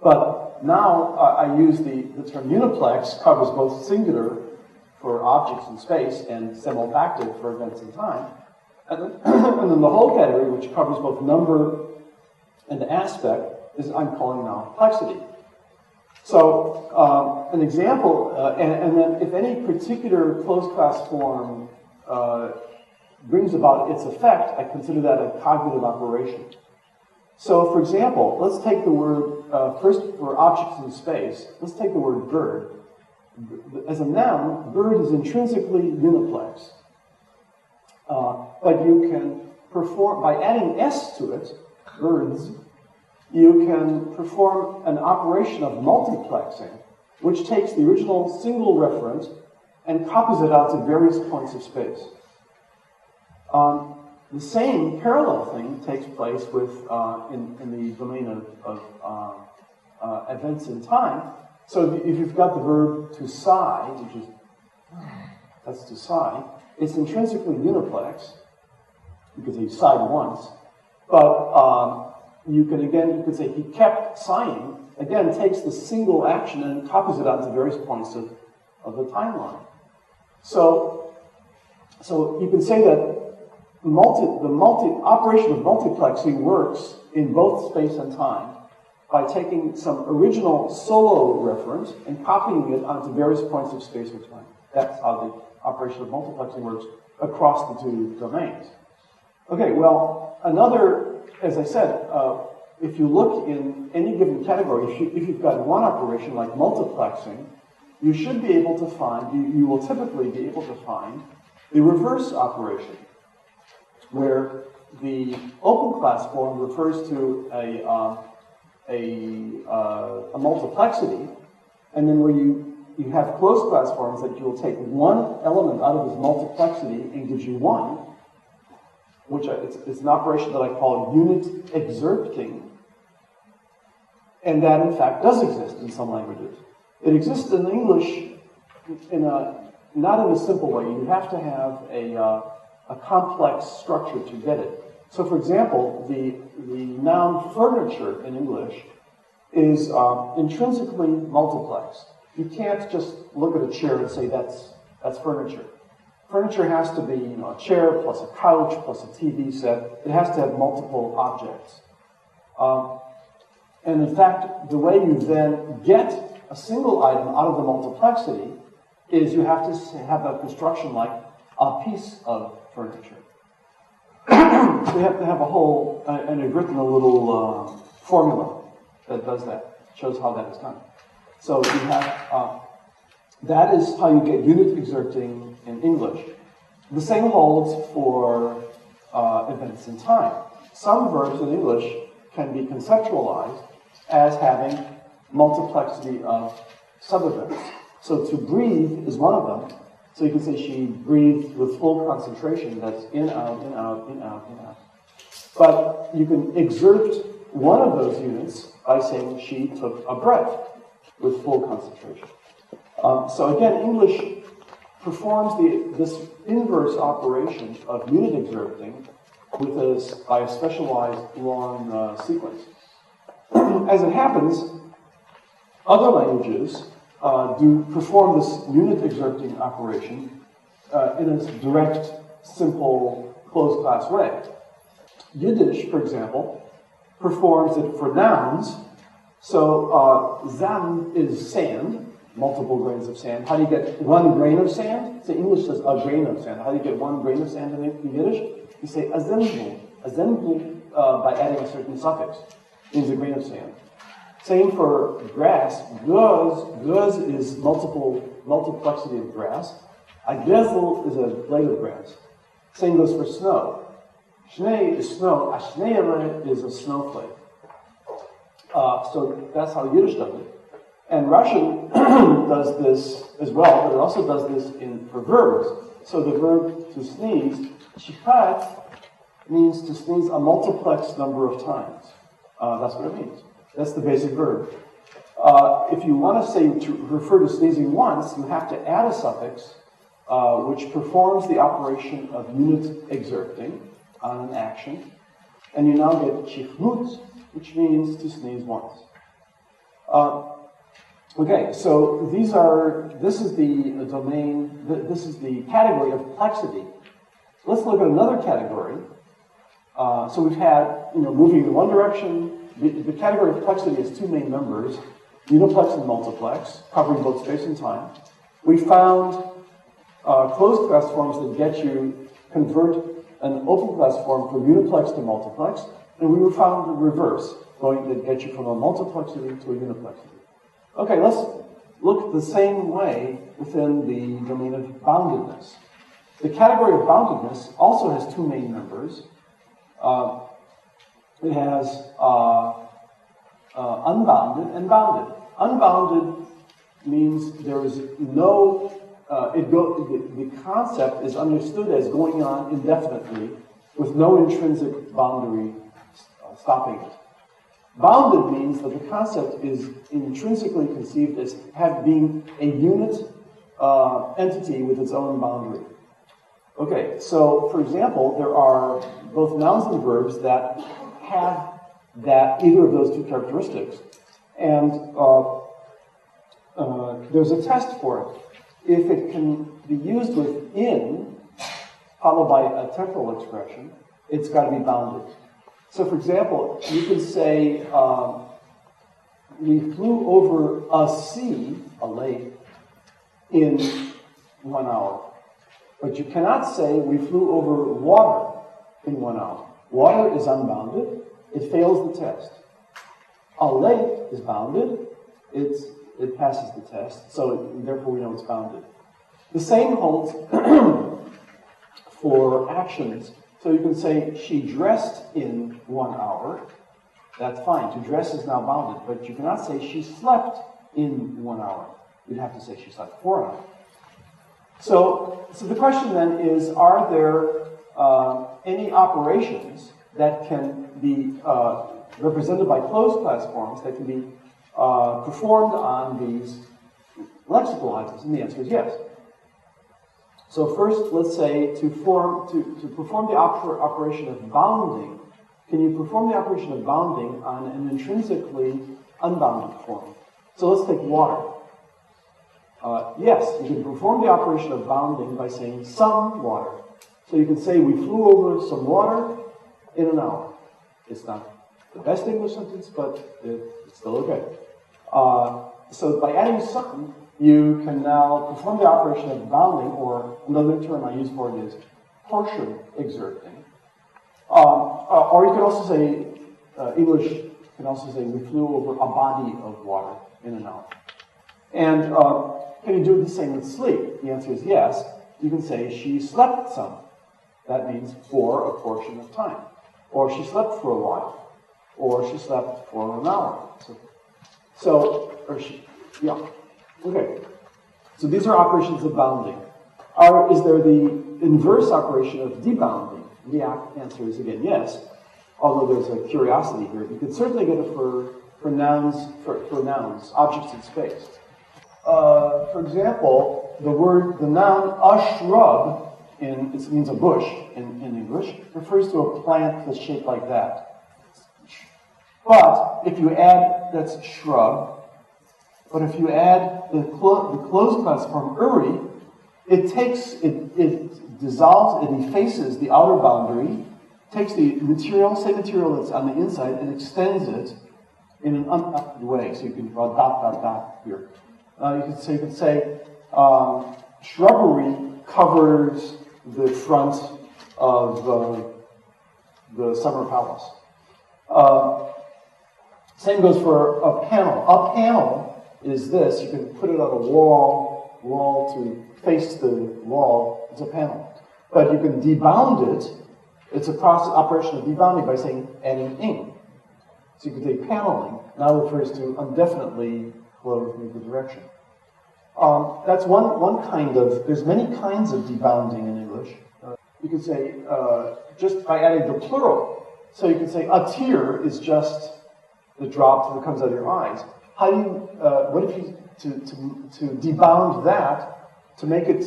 But now I use the term uniplex, covers both singular for objects in space and simulfactive for events in time. And then the whole category, which covers both number and aspect, is I'm calling now complexity. So an example, and then if any particular closed class form brings about its effect, I consider that a cognitive operation. So for example, let's take the word, first for objects in space, let's take the word bird. As a noun, bird is intrinsically uniplex. But you can perform, by adding S to it, birds, you can perform an operation of multiplexing, which takes the original single referent and copies it out to various points of space. The same parallel thing takes place with in the domain of events in time. So if you've got the verb to sigh, which is, that's to sigh, it's intrinsically uniplex, because he sighed once, but you could say he kept sighing, again, takes the single action and copies it out to various points of the timeline. So you can say that the operation of multiplexing works in both space and time by taking some original solo reference and copying it onto various points of space or time. That's how the operation of multiplexing works across the two domains. Okay, well, another, as I said, if you look in any given category, if you've got one operation like multiplexing, you should be able to find, you will typically be able to find the reverse operation, where the open class form refers to a multiplexity, and then where you have closed class forms that you will take one element out of this multiplexity and gives you one, which it's an operation that I call unit exerpting, and that in fact does exist in some languages. It exists in English not in a simple way. You have to have a complex structure to get it. So for example, the noun furniture in English is intrinsically multiplexed. You can't just look at a chair and say that's furniture. Furniture has to be a chair plus a couch plus a TV set. It has to have multiple objects. And in fact, the way you then get a single item out of the multiplexity is you have to have a construction like a piece of furniture. So you have to have a whole, and I've written a little formula that does that, shows how that is done. So you have, that is how you get unit exerting in English. The same holds for events in time. Some verbs in English can be conceptualized as having multiplexity of sub-events. So to breathe is one of them. So you can say she breathed with full concentration. That's in, out, in, out, in, out, in, out. But you can exert one of those units by saying she took a breath with full concentration. So again, English performs this inverse operation of unit exerting by a specialized long sequence. As it happens, other languages do perform this unit exerting operation in a direct, simple, closed class way. Yiddish, for example, performs it for nouns. So zam is sand, multiple grains of sand. How do you get 1 grain of sand? So English says a grain of sand. How do you get 1 grain of sand in Yiddish? You say a zembl by adding a certain suffix. Means a grain of sand. Same for grass. Guz is multiplicity of grass. A gezel is a blade of grass. Same goes for snow. Schnee is snow. A schneele is a snowflake. So that's how Yiddish does it. And Russian does this as well, but it also does this for verbs. So the verb to sneeze, chifat, means to sneeze a multiplex number of times. That's what it means. That's the basic verb. If you want to say to refer to sneezing once, you have to add a suffix which performs the operation of unit exerting on an action, and you now get chichnut, which means to sneeze once. Okay, so this is the domain, this is the category of plexity. Let's look at another category. So we've had, moving in one direction. The category of plexity has 2 main members, uniplex and multiplex, covering both space and time. We found closed class forms that convert an open class form from uniplex to multiplex, and we found the reverse, going to get you from a multiplexity to a uniplexity. Okay, let's look the same way within the domain of boundedness. The category of boundedness also has 2 main members. It has unbounded and bounded. Unbounded means there is no, the concept is understood as going on indefinitely with no intrinsic boundary stopping it. Bounded means that the concept is intrinsically conceived as being a unit entity with its own boundary. Okay, so for example, there are both nouns and verbs that have either of those 2 characteristics, and there's a test for it. If it can be used with in, followed by a temporal expression, it's got to be bounded. So for example, you can say, we flew over a sea, a lake, in 1 hour. But you cannot say we flew over water in 1 hour. Water is unbounded. It fails the test. A lake is bounded. It passes the test. So therefore we know it's bounded. The same holds for actions. So you can say she dressed in 1 hour. That's fine. To dress is now bounded. But you cannot say she slept in 1 hour. You'd have to say she slept 4 hours. So the question then is, are there any operations that can be represented by closed class forms that can be performed on these lexical items? And the answer is yes. So first, let's say to perform the operation of bounding, can you perform the operation of bounding on an intrinsically unbounded form? So let's take water. Yes, you can perform the operation of bounding by saying some water. So you can say we flew over some water in an hour. It's not the best English sentence, but it's still okay. So by adding some, you can now perform the operation of bounding, or another term I use for it is portion exerting. Or you can also say, English can also say we flew over a body of water in an hour. And can you do the same with sleep? The answer is yes. You can say she slept some. That means for a portion of time. Or she slept for a while. Or she slept for an hour. Okay. So these are operations of bounding. Is there the inverse operation of debounding? The answer is again yes. Although there's a curiosity here. You can certainly get it for nouns, objects in space. For example, the noun a shrub, it means a bush in English, refers to a plant that's shaped like that. But if you add, that's shrub, but if you add the closed class form uri, it dissolves, it effaces the outer boundary, takes the material, same material that's on the inside, and extends it in an unbounded way. So you can draw dot, dot, dot here. You could say shrubbery covers the front of the summer palace. Same goes for a panel. A panel is this. You can put it on a wall to face the wall. It's a panel. But you can debound it. It's a operation of debounding by saying adding ing. So you can say paneling now refers to indefinitely closed legal direction. That's one kind of, there's many kinds of debounding in English. You can say, just by adding the plural. So you can say, a tear is just the drop that comes out of your eyes. How do you, what if you, to debound that, to make it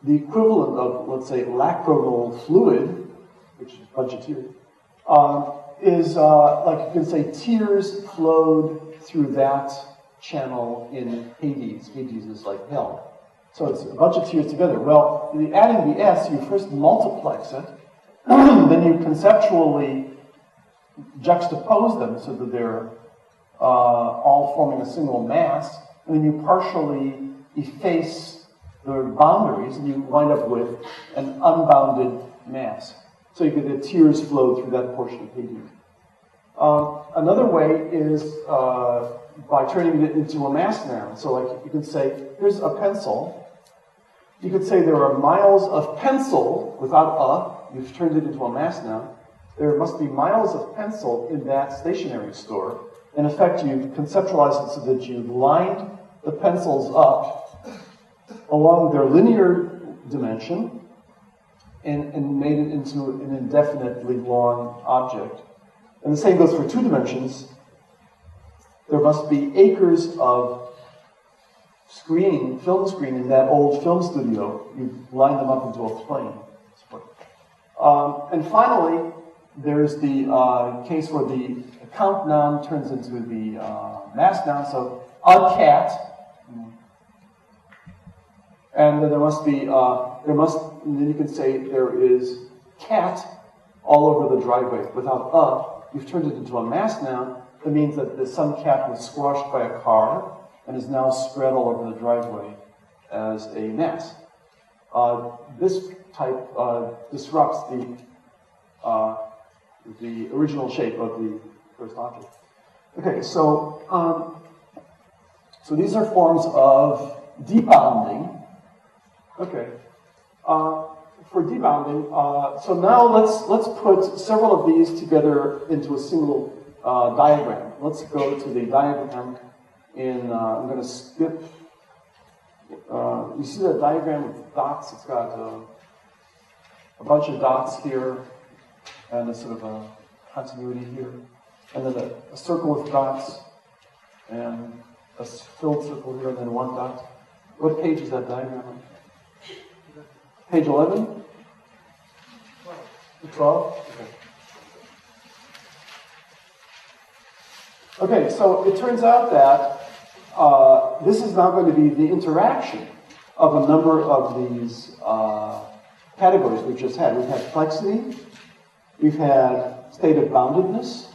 the equivalent of, let's say, lacrymal fluid, which is a bunch of tears, is like you can say, tears flowed through that channel in Hades. Hades is like hell. So it's a bunch of tears together. Well, adding the S, you first multiplex it, then you conceptually juxtapose them so that they're all forming a single mass, and then you partially efface the boundaries, and you wind up with an unbounded mass. So you get the tears flow through that portion of Hades. Another way is by turning it into a mass noun. So like you can say, here's a pencil. You could say there are miles of pencil without a. You've turned it into a mass noun. There must be miles of pencil in that stationery store. In effect, you've conceptualized it so that you've lined the pencils up along their linear dimension and made it into an indefinitely long object. And the same goes for 2 dimensions. There must be acres of film screen in that old film studio. You line them up into a plane. And finally, there's the case where the count noun turns into the mass noun. So a cat. And then there must be, and then you can say there is cat all over the driveway. Without you've turned it into a mass noun. That means that some cat was squashed by a car and is now spread all over the driveway as a mass. This type disrupts the original shape of the first object. Okay, so these are forms of debounding. Okay, for debounding. So now let's put several of these together into a single diagram. Let's go to the diagram in. I'm going to skip. You see that diagram with dots? It's got a bunch of dots here, and a sort of a continuity here, and then a circle with dots, and a filled circle here, and then one dot. What page is that diagram on? Page 11? 12? Okay, so it turns out that this is now going to be the interaction of a number of these categories we've just had. We've had plexity, we've had state of boundedness,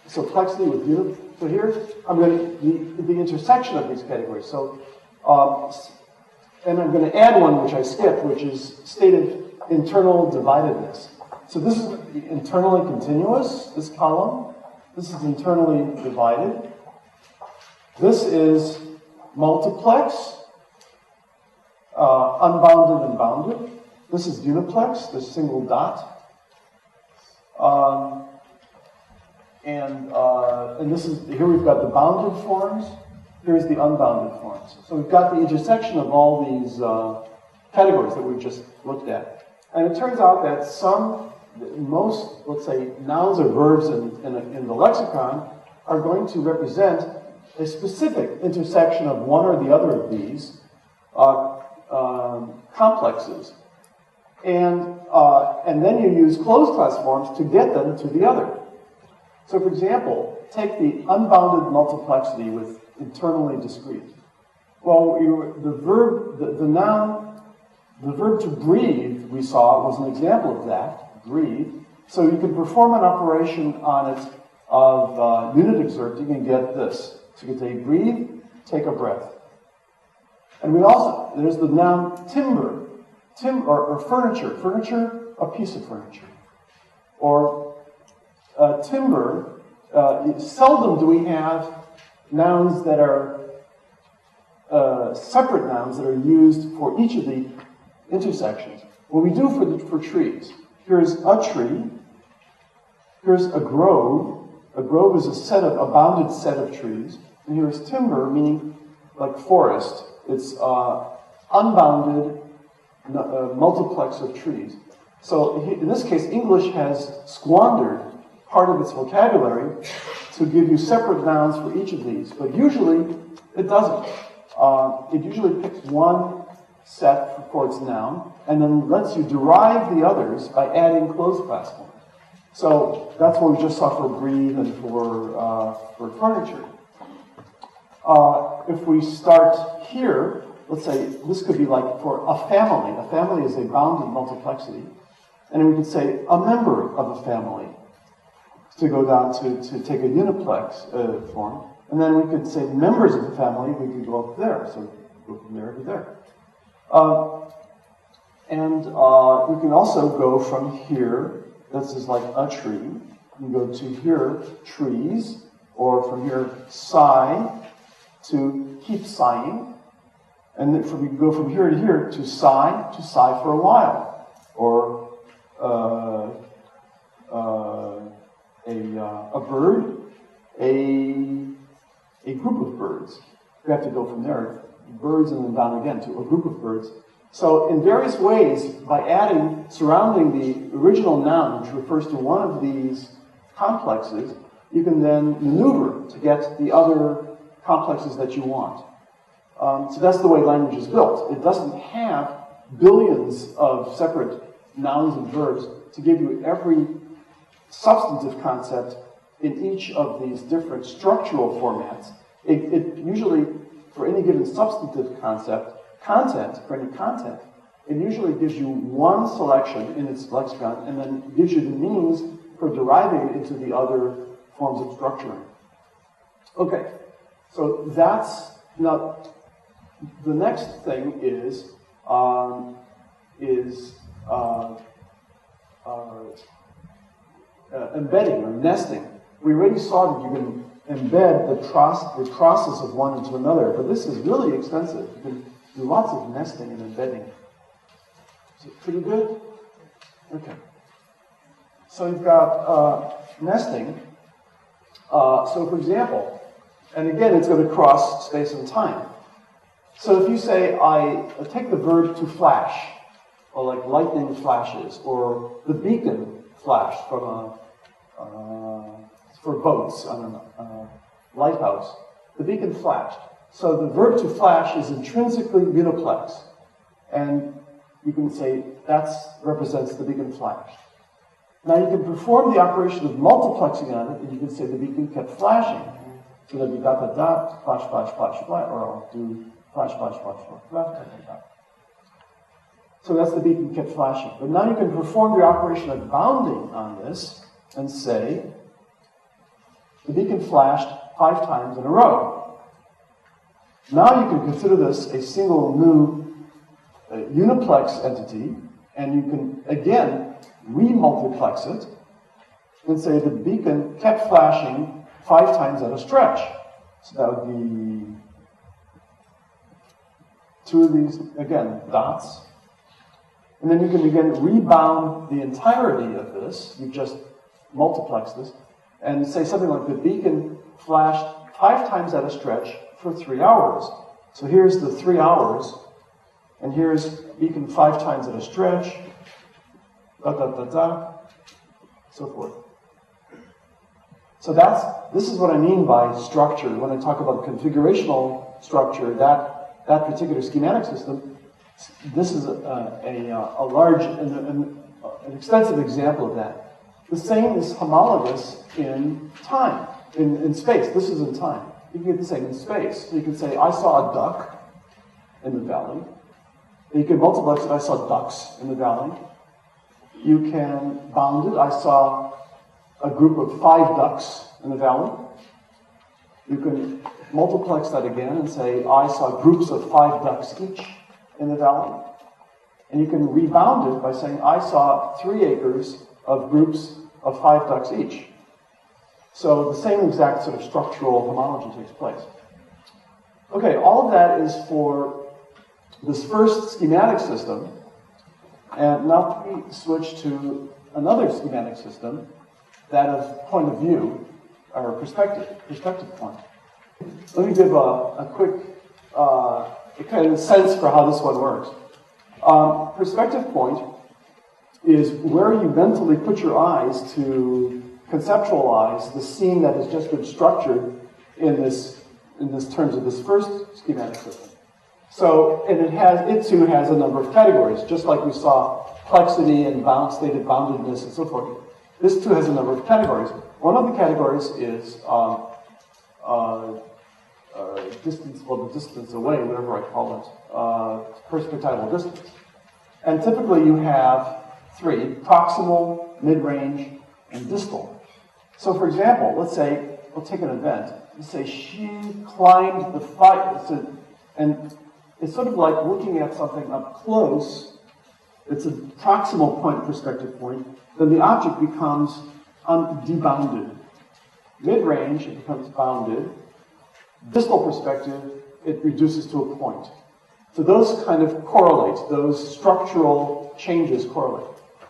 so plexity with unit. So here, I'm going to, the intersection of these categories. So, and I'm going to add one which I skipped, which is state of internal dividedness. So this is internally continuous, this column. This is internally divided. This is multiplex, unbounded and bounded. This is uniplex, this single dot. And this is, here we've got the bounded forms, here's the unbounded forms. So we've got the intersection of all these categories that we've just looked at. And it turns out that most, let's say, nouns or verbs in the lexicon are going to represent a specific intersection of one or the other of these complexes. And then you use closed class forms to get them to the other. So for example, take the unbounded multiplexity with internally discrete. Well, the verb to breathe, we saw, was an example of that, breathe. So you can perform an operation on it of unit exerting and get this. So you can say breathe, take a breath. And we also, there's the noun timber, or furniture. Furniture, a piece of furniture. Or timber, seldom do we have nouns that are separate nouns that are used for each of the intersections. What we do for trees. Here's a tree. Here's a grove. A grove is a bounded set of trees. And here's timber, meaning like forest. It's unbounded multiplex of trees. So in this case, English has squandered part of its vocabulary to give you separate nouns for each of these. But usually, it doesn't. It usually picks one set for its noun, and then lets you derive the others by adding closed class forms. So that's what we just saw for breathe and for furniture. If we start here, let's say this could be like for a family. A family is a bounded multiplexity. And then we could say a member of a family to go down to take a uniplex form. And then we could say members of the family, we could go up there. So go from there to there. And we can also go from here, this is like a tree. You can go to here, trees, or from here, sigh, to keep sighing. And then we can go from here to here to sigh for a while. Or a bird, a group of birds. We have to go from there, birds, and then down again to a group of birds. So in various ways, by adding, surrounding the original noun, which refers to one of these complexes, you can then maneuver to get the other complexes that you want. So that's the way language is built. It doesn't have billions of separate nouns and verbs to give you every substantive concept in each of these different structural formats. It usually, for any given substantive content, it usually gives you one selection in its lexicon and then gives you the means for deriving it into the other forms of structuring. Okay, so that's, now, the next thing is embedding or nesting. We already saw that you can embed the process of one into another, but this is really expensive. You can do lots of nesting and embedding. Is it pretty good? Okay. So you've got nesting. So for example, and again, it's going to cross space and time. So if you say, I take the verb to flash, or like lightning flashes, or the beacon flashed from for boats on a lighthouse, the beacon flashed. So the verb to flash is intrinsically uniplex, and you can say that represents the beacon flashed. Now you can perform the operation of multiplexing on it, and you can say the beacon kept flashing. So that'd be dot, dot, dot, flash, flash, flash, flash, or I'll do flash, flash, flash, flash, flash, dot, dot, dot. So that's the beacon kept flashing. But now you can perform the operation of bounding on this and say the beacon flashed 5 times in a row. Now you can consider this a single new uniplex entity, and you can again remultiplex it and say the beacon kept flashing 5 times at a stretch. So that would be 2 of these, again, dots. And then you can again rebound the entirety of this. You just multiplex this and say something like the beacon flashed 5 times at a stretch for 3 hours. So here's the 3 hours, and here's beacon 5 times at a stretch, da da da da, so forth. So this is what I mean by structure. When I talk about configurational structure, that particular schematic system, this is a large and an extensive example of that. The same is homologous in time, in space. This is in time. You can get the same in space. So you can say, I saw a duck in the valley. You can multiplex it, I saw ducks in the valley. You can bound it, I saw a group of 5 ducks in the valley. You can multiplex that again and say, I saw groups of 5 ducks each in the valley. And you can rebound it by saying, I saw 3 acres of groups of 5 ducks each. So the same exact sort of structural homology takes place. Okay, all of that is for this first schematic system. And now we switch to another schematic system, that of point of view, or perspective point. Let me give a quick kind of sense for how this one works. Perspective point is where you mentally put your eyes to conceptualize the scene that has just been structured in this terms of this first schematic system. So, and it too has a number of categories, just like we saw complexity and stated boundedness and so forth. This too has a number of categories. One of the categories is distance, well, the distance away, whatever I call it, perspectival distance. And typically you have 3, proximal, mid-range, and distal. So for example, let's say, we'll take an event. Let's say she climbed the fire, and it's sort of like looking at something up close. It's a proximal point, perspective point. Then the object becomes debounded. Mid-range, it becomes bounded. Distal perspective, it reduces to a point. So those kind of correlate. Those structural changes correlate.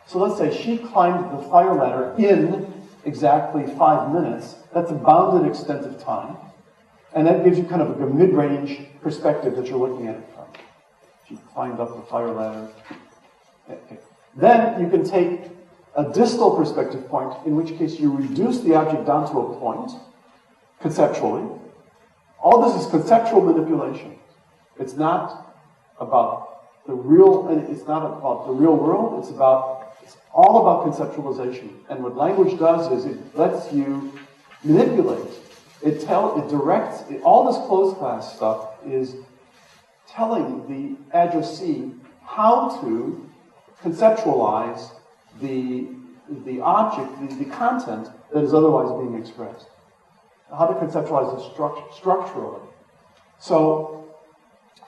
So let's say she climbed the fire ladder in exactly 5 minutes. That's a bounded extent of time. And that gives you kind of like a mid-range perspective that you're looking at it from. She climbed up the fire ladder. Okay. Then you can take a distal perspective point, in which case you reduce the object down to a point, conceptually. All this is conceptual manipulation. It's not about the real, and it's not about the real world, it's all about conceptualization. And what language does is it lets you manipulate. It directs, all this closed class stuff is telling the addressee how to conceptualize the object, the content that is otherwise being expressed. How to conceptualize it structurally. So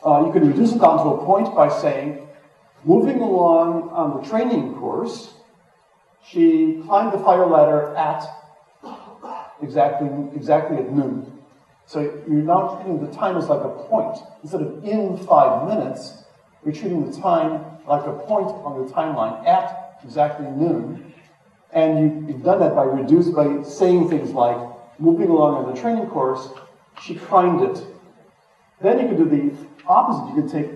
you can reduce it down to a point by saying, moving along on the training course, she climbed the fire ladder at exactly at noon. So you're now treating the time as like a point. Instead of in 5 minutes, you're treating the time like a point on the timeline at exactly noon. And you've done that by saying things like, moving along on the training course, she climbed it. Then you can do the opposite. You can take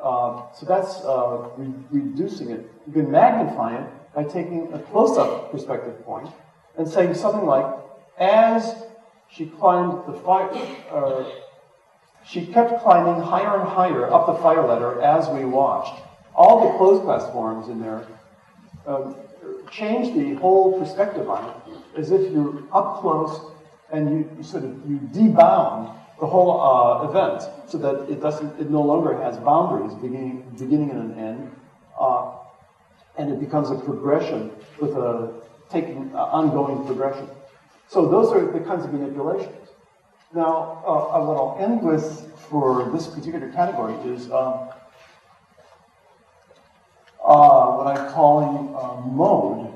so that's reducing it. You can magnify it by taking a close-up perspective point and saying something like, as she climbed the fire, she kept climbing higher and higher up the fire ladder as we watched. All the closed class forms in there change the whole perspective on it, as if you're up close and you debound the whole event, so that it no longer has boundaries, beginning and an end, and it becomes a progression with ongoing progression. So those are the kinds of manipulations. Now, what I'll end with for this particular category is what I'm calling mode.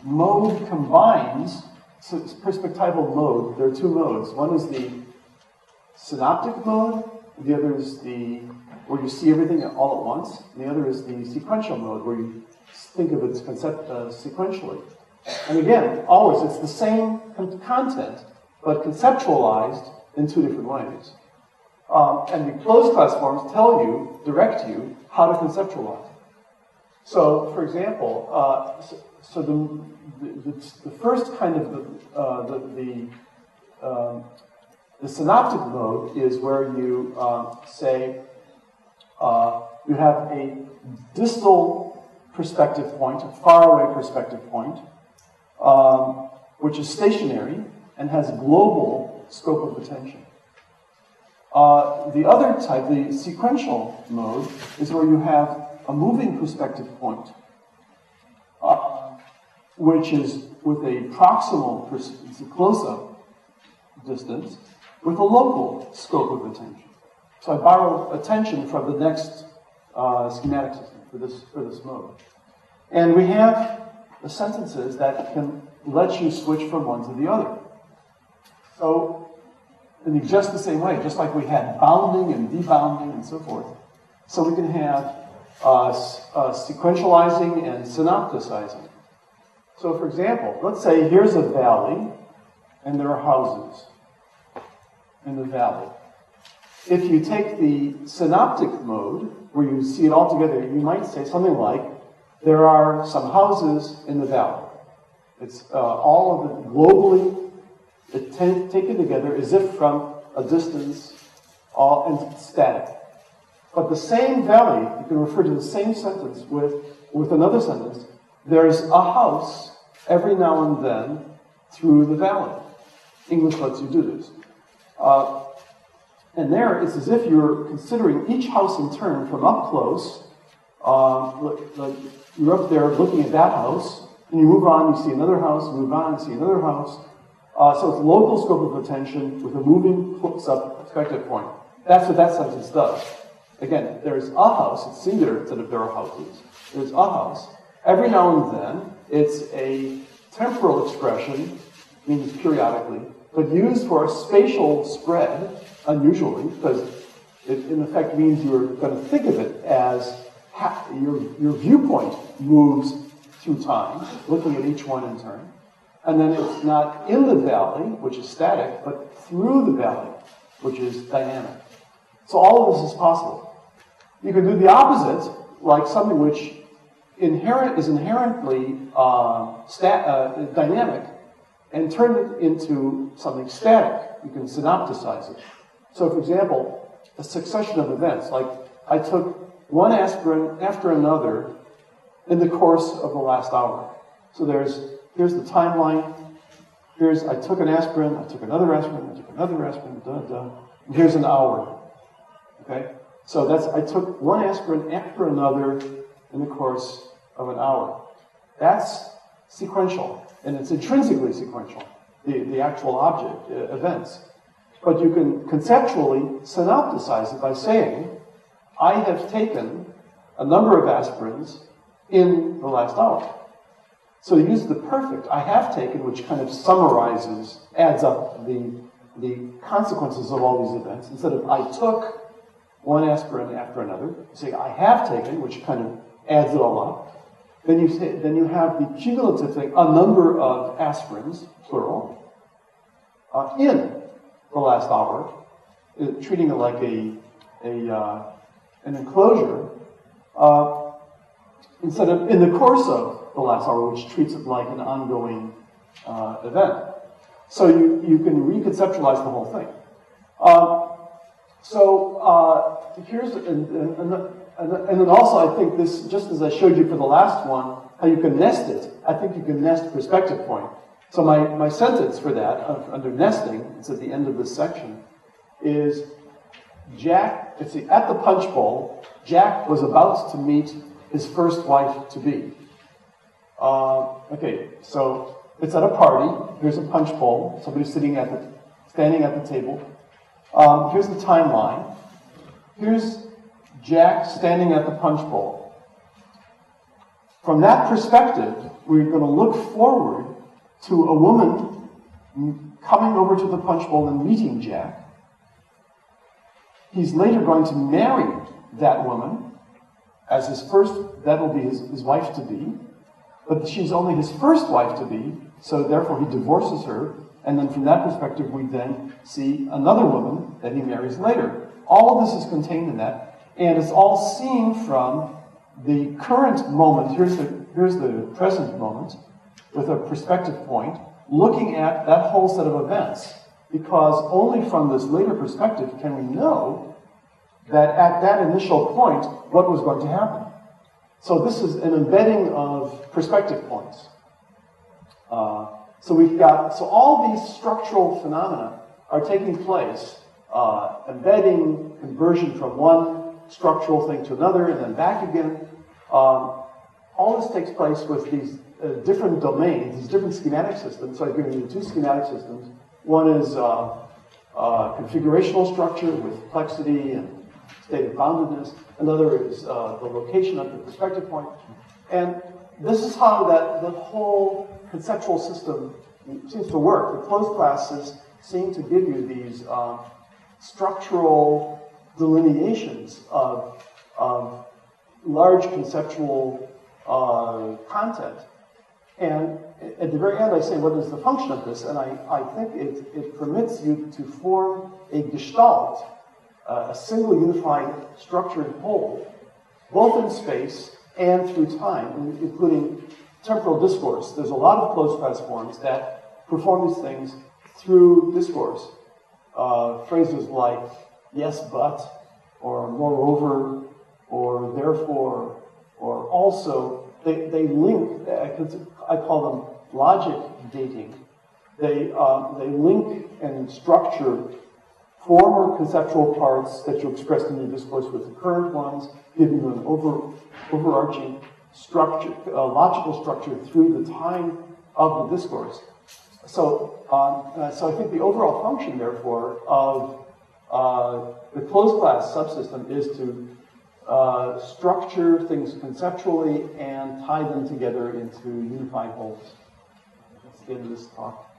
Mode combines, so it's perspectival mode. There are 2 modes. One is the synoptic mode, the other is where you see everything all at once, and the other is the sequential mode, where you think of it sequentially. And again, always, it's the same content, but conceptualized in 2 different ways. And the closed class forms direct you how to conceptualize. So, for example, the first kind of the synoptic mode is where you say you have a distal perspective point, a faraway perspective point, which is stationary and has global scope of attention. The other type, the sequential mode, is where you have a moving perspective point, which is with a proximal, it's a close-up distance, with a local scope of attention. So I borrow attention from the next schematic system for this mode. And we have the sentences that can let you switch from one to the other. So, in just the same way, just like we had bounding and debounding and so forth, so we can have sequentializing and synopticizing. So, for example, let's say here's a valley, and there are houses in the valley. If you take the synoptic mode, where you see it all together, you might say something like, there are some houses in the valley. It's all of it globally taken together as if from a distance, all and static. But the same valley, you can refer to the same sentence with another sentence. There's a house every now and then through the valley. English lets you do this. And there, it's as if you're considering each house in turn from up close. You're up there looking at that house, and you move on, you see another house, move on, you see another house. So it's local scope of attention with a moving perspective point. That's what that sentence does. Again, there's a house, it's singular instead of there are houses. There's a house. Every now and then, it's a temporal expression, means periodically, but used for a spatial spread, unusually, because it in effect means you're going to think of it as your viewpoint moves through time, looking at each one in turn. And then it's not in the valley, which is static, but through the valley, which is dynamic. So all of this is possible. You can do the opposite, like something which is inherently dynamic, and turn it into something static. You can synopticize it. So, for example, a succession of events, like I took one aspirin after another in the course of the last hour. So here's the timeline. I took an aspirin, I took another aspirin, I took another aspirin, and here's an hour. Okay? So I took one aspirin after another in the course of an hour. That's sequential, and it's intrinsically sequential, the actual object, events. But you can conceptually synopticize it by saying, I have taken a number of aspirins in the last hour. So you use the perfect, I have taken, which kind of summarizes, adds up the consequences of all these events. Instead of I took one aspirin after another, you say I have taken, which kind of adds it all up. Then you have the cumulative thing, a number of aspirins, plural, in the last hour, treating it like an enclosure, instead of in the course of the last hour, which treats it like an ongoing event. So you can reconceptualize the whole thing. Here's and then also I think this, just as I showed you for the last one, how you can nest it. I think you can nest perspective point. So my sentence for that, under nesting, it's at the end of this section, is Jack, at the punch bowl, Jack was about to meet his first wife-to-be. Okay, so it's at a party. Here's a punch bowl. Somebody's standing at the table. Here's the timeline. Here's Jack standing at the punch bowl. From that perspective, we're going to look forward to a woman coming over to the punch bowl and meeting Jack. He's later going to marry that woman as that will be his wife-to-be. But she's only his first wife-to-be, so therefore he divorces her, and then from that perspective we then see another woman that he marries later. All of this is contained in that, and it's all seen from the current moment, here's the present moment with a perspective point, looking at that whole set of events. Because only from this later perspective can we know that at that initial point, what was going to happen. So this is an embedding of perspective points. So all these structural phenomena are taking place, embedding, conversion from one structural thing to another, and then back again. All this takes place with these different domains, these different schematic systems. So I've given you two schematic systems. One is configurational structure with complexity and state of boundedness. Another is the location of the perspective point. And this is how the whole conceptual system seems to work. The closed classes seem to give you these structural delineations of large conceptual content. And at the very end, I say, what is the function of this? And I think it permits you to form a gestalt, a single unified structured whole, both in space and through time, including temporal discourse. There's a lot of closed class forms that perform these things through discourse. Phrases like yes, but, or moreover, or therefore, or also. They link, I call them logic dating. They link and structure former conceptual parts that you expressed in your discourse with the current ones, giving you an overarching structure, logical structure through the time of the discourse. So I think the overall function, therefore, of the closed class subsystem is to structure things conceptually and tie them together into unified wholes. Let's get into this talk.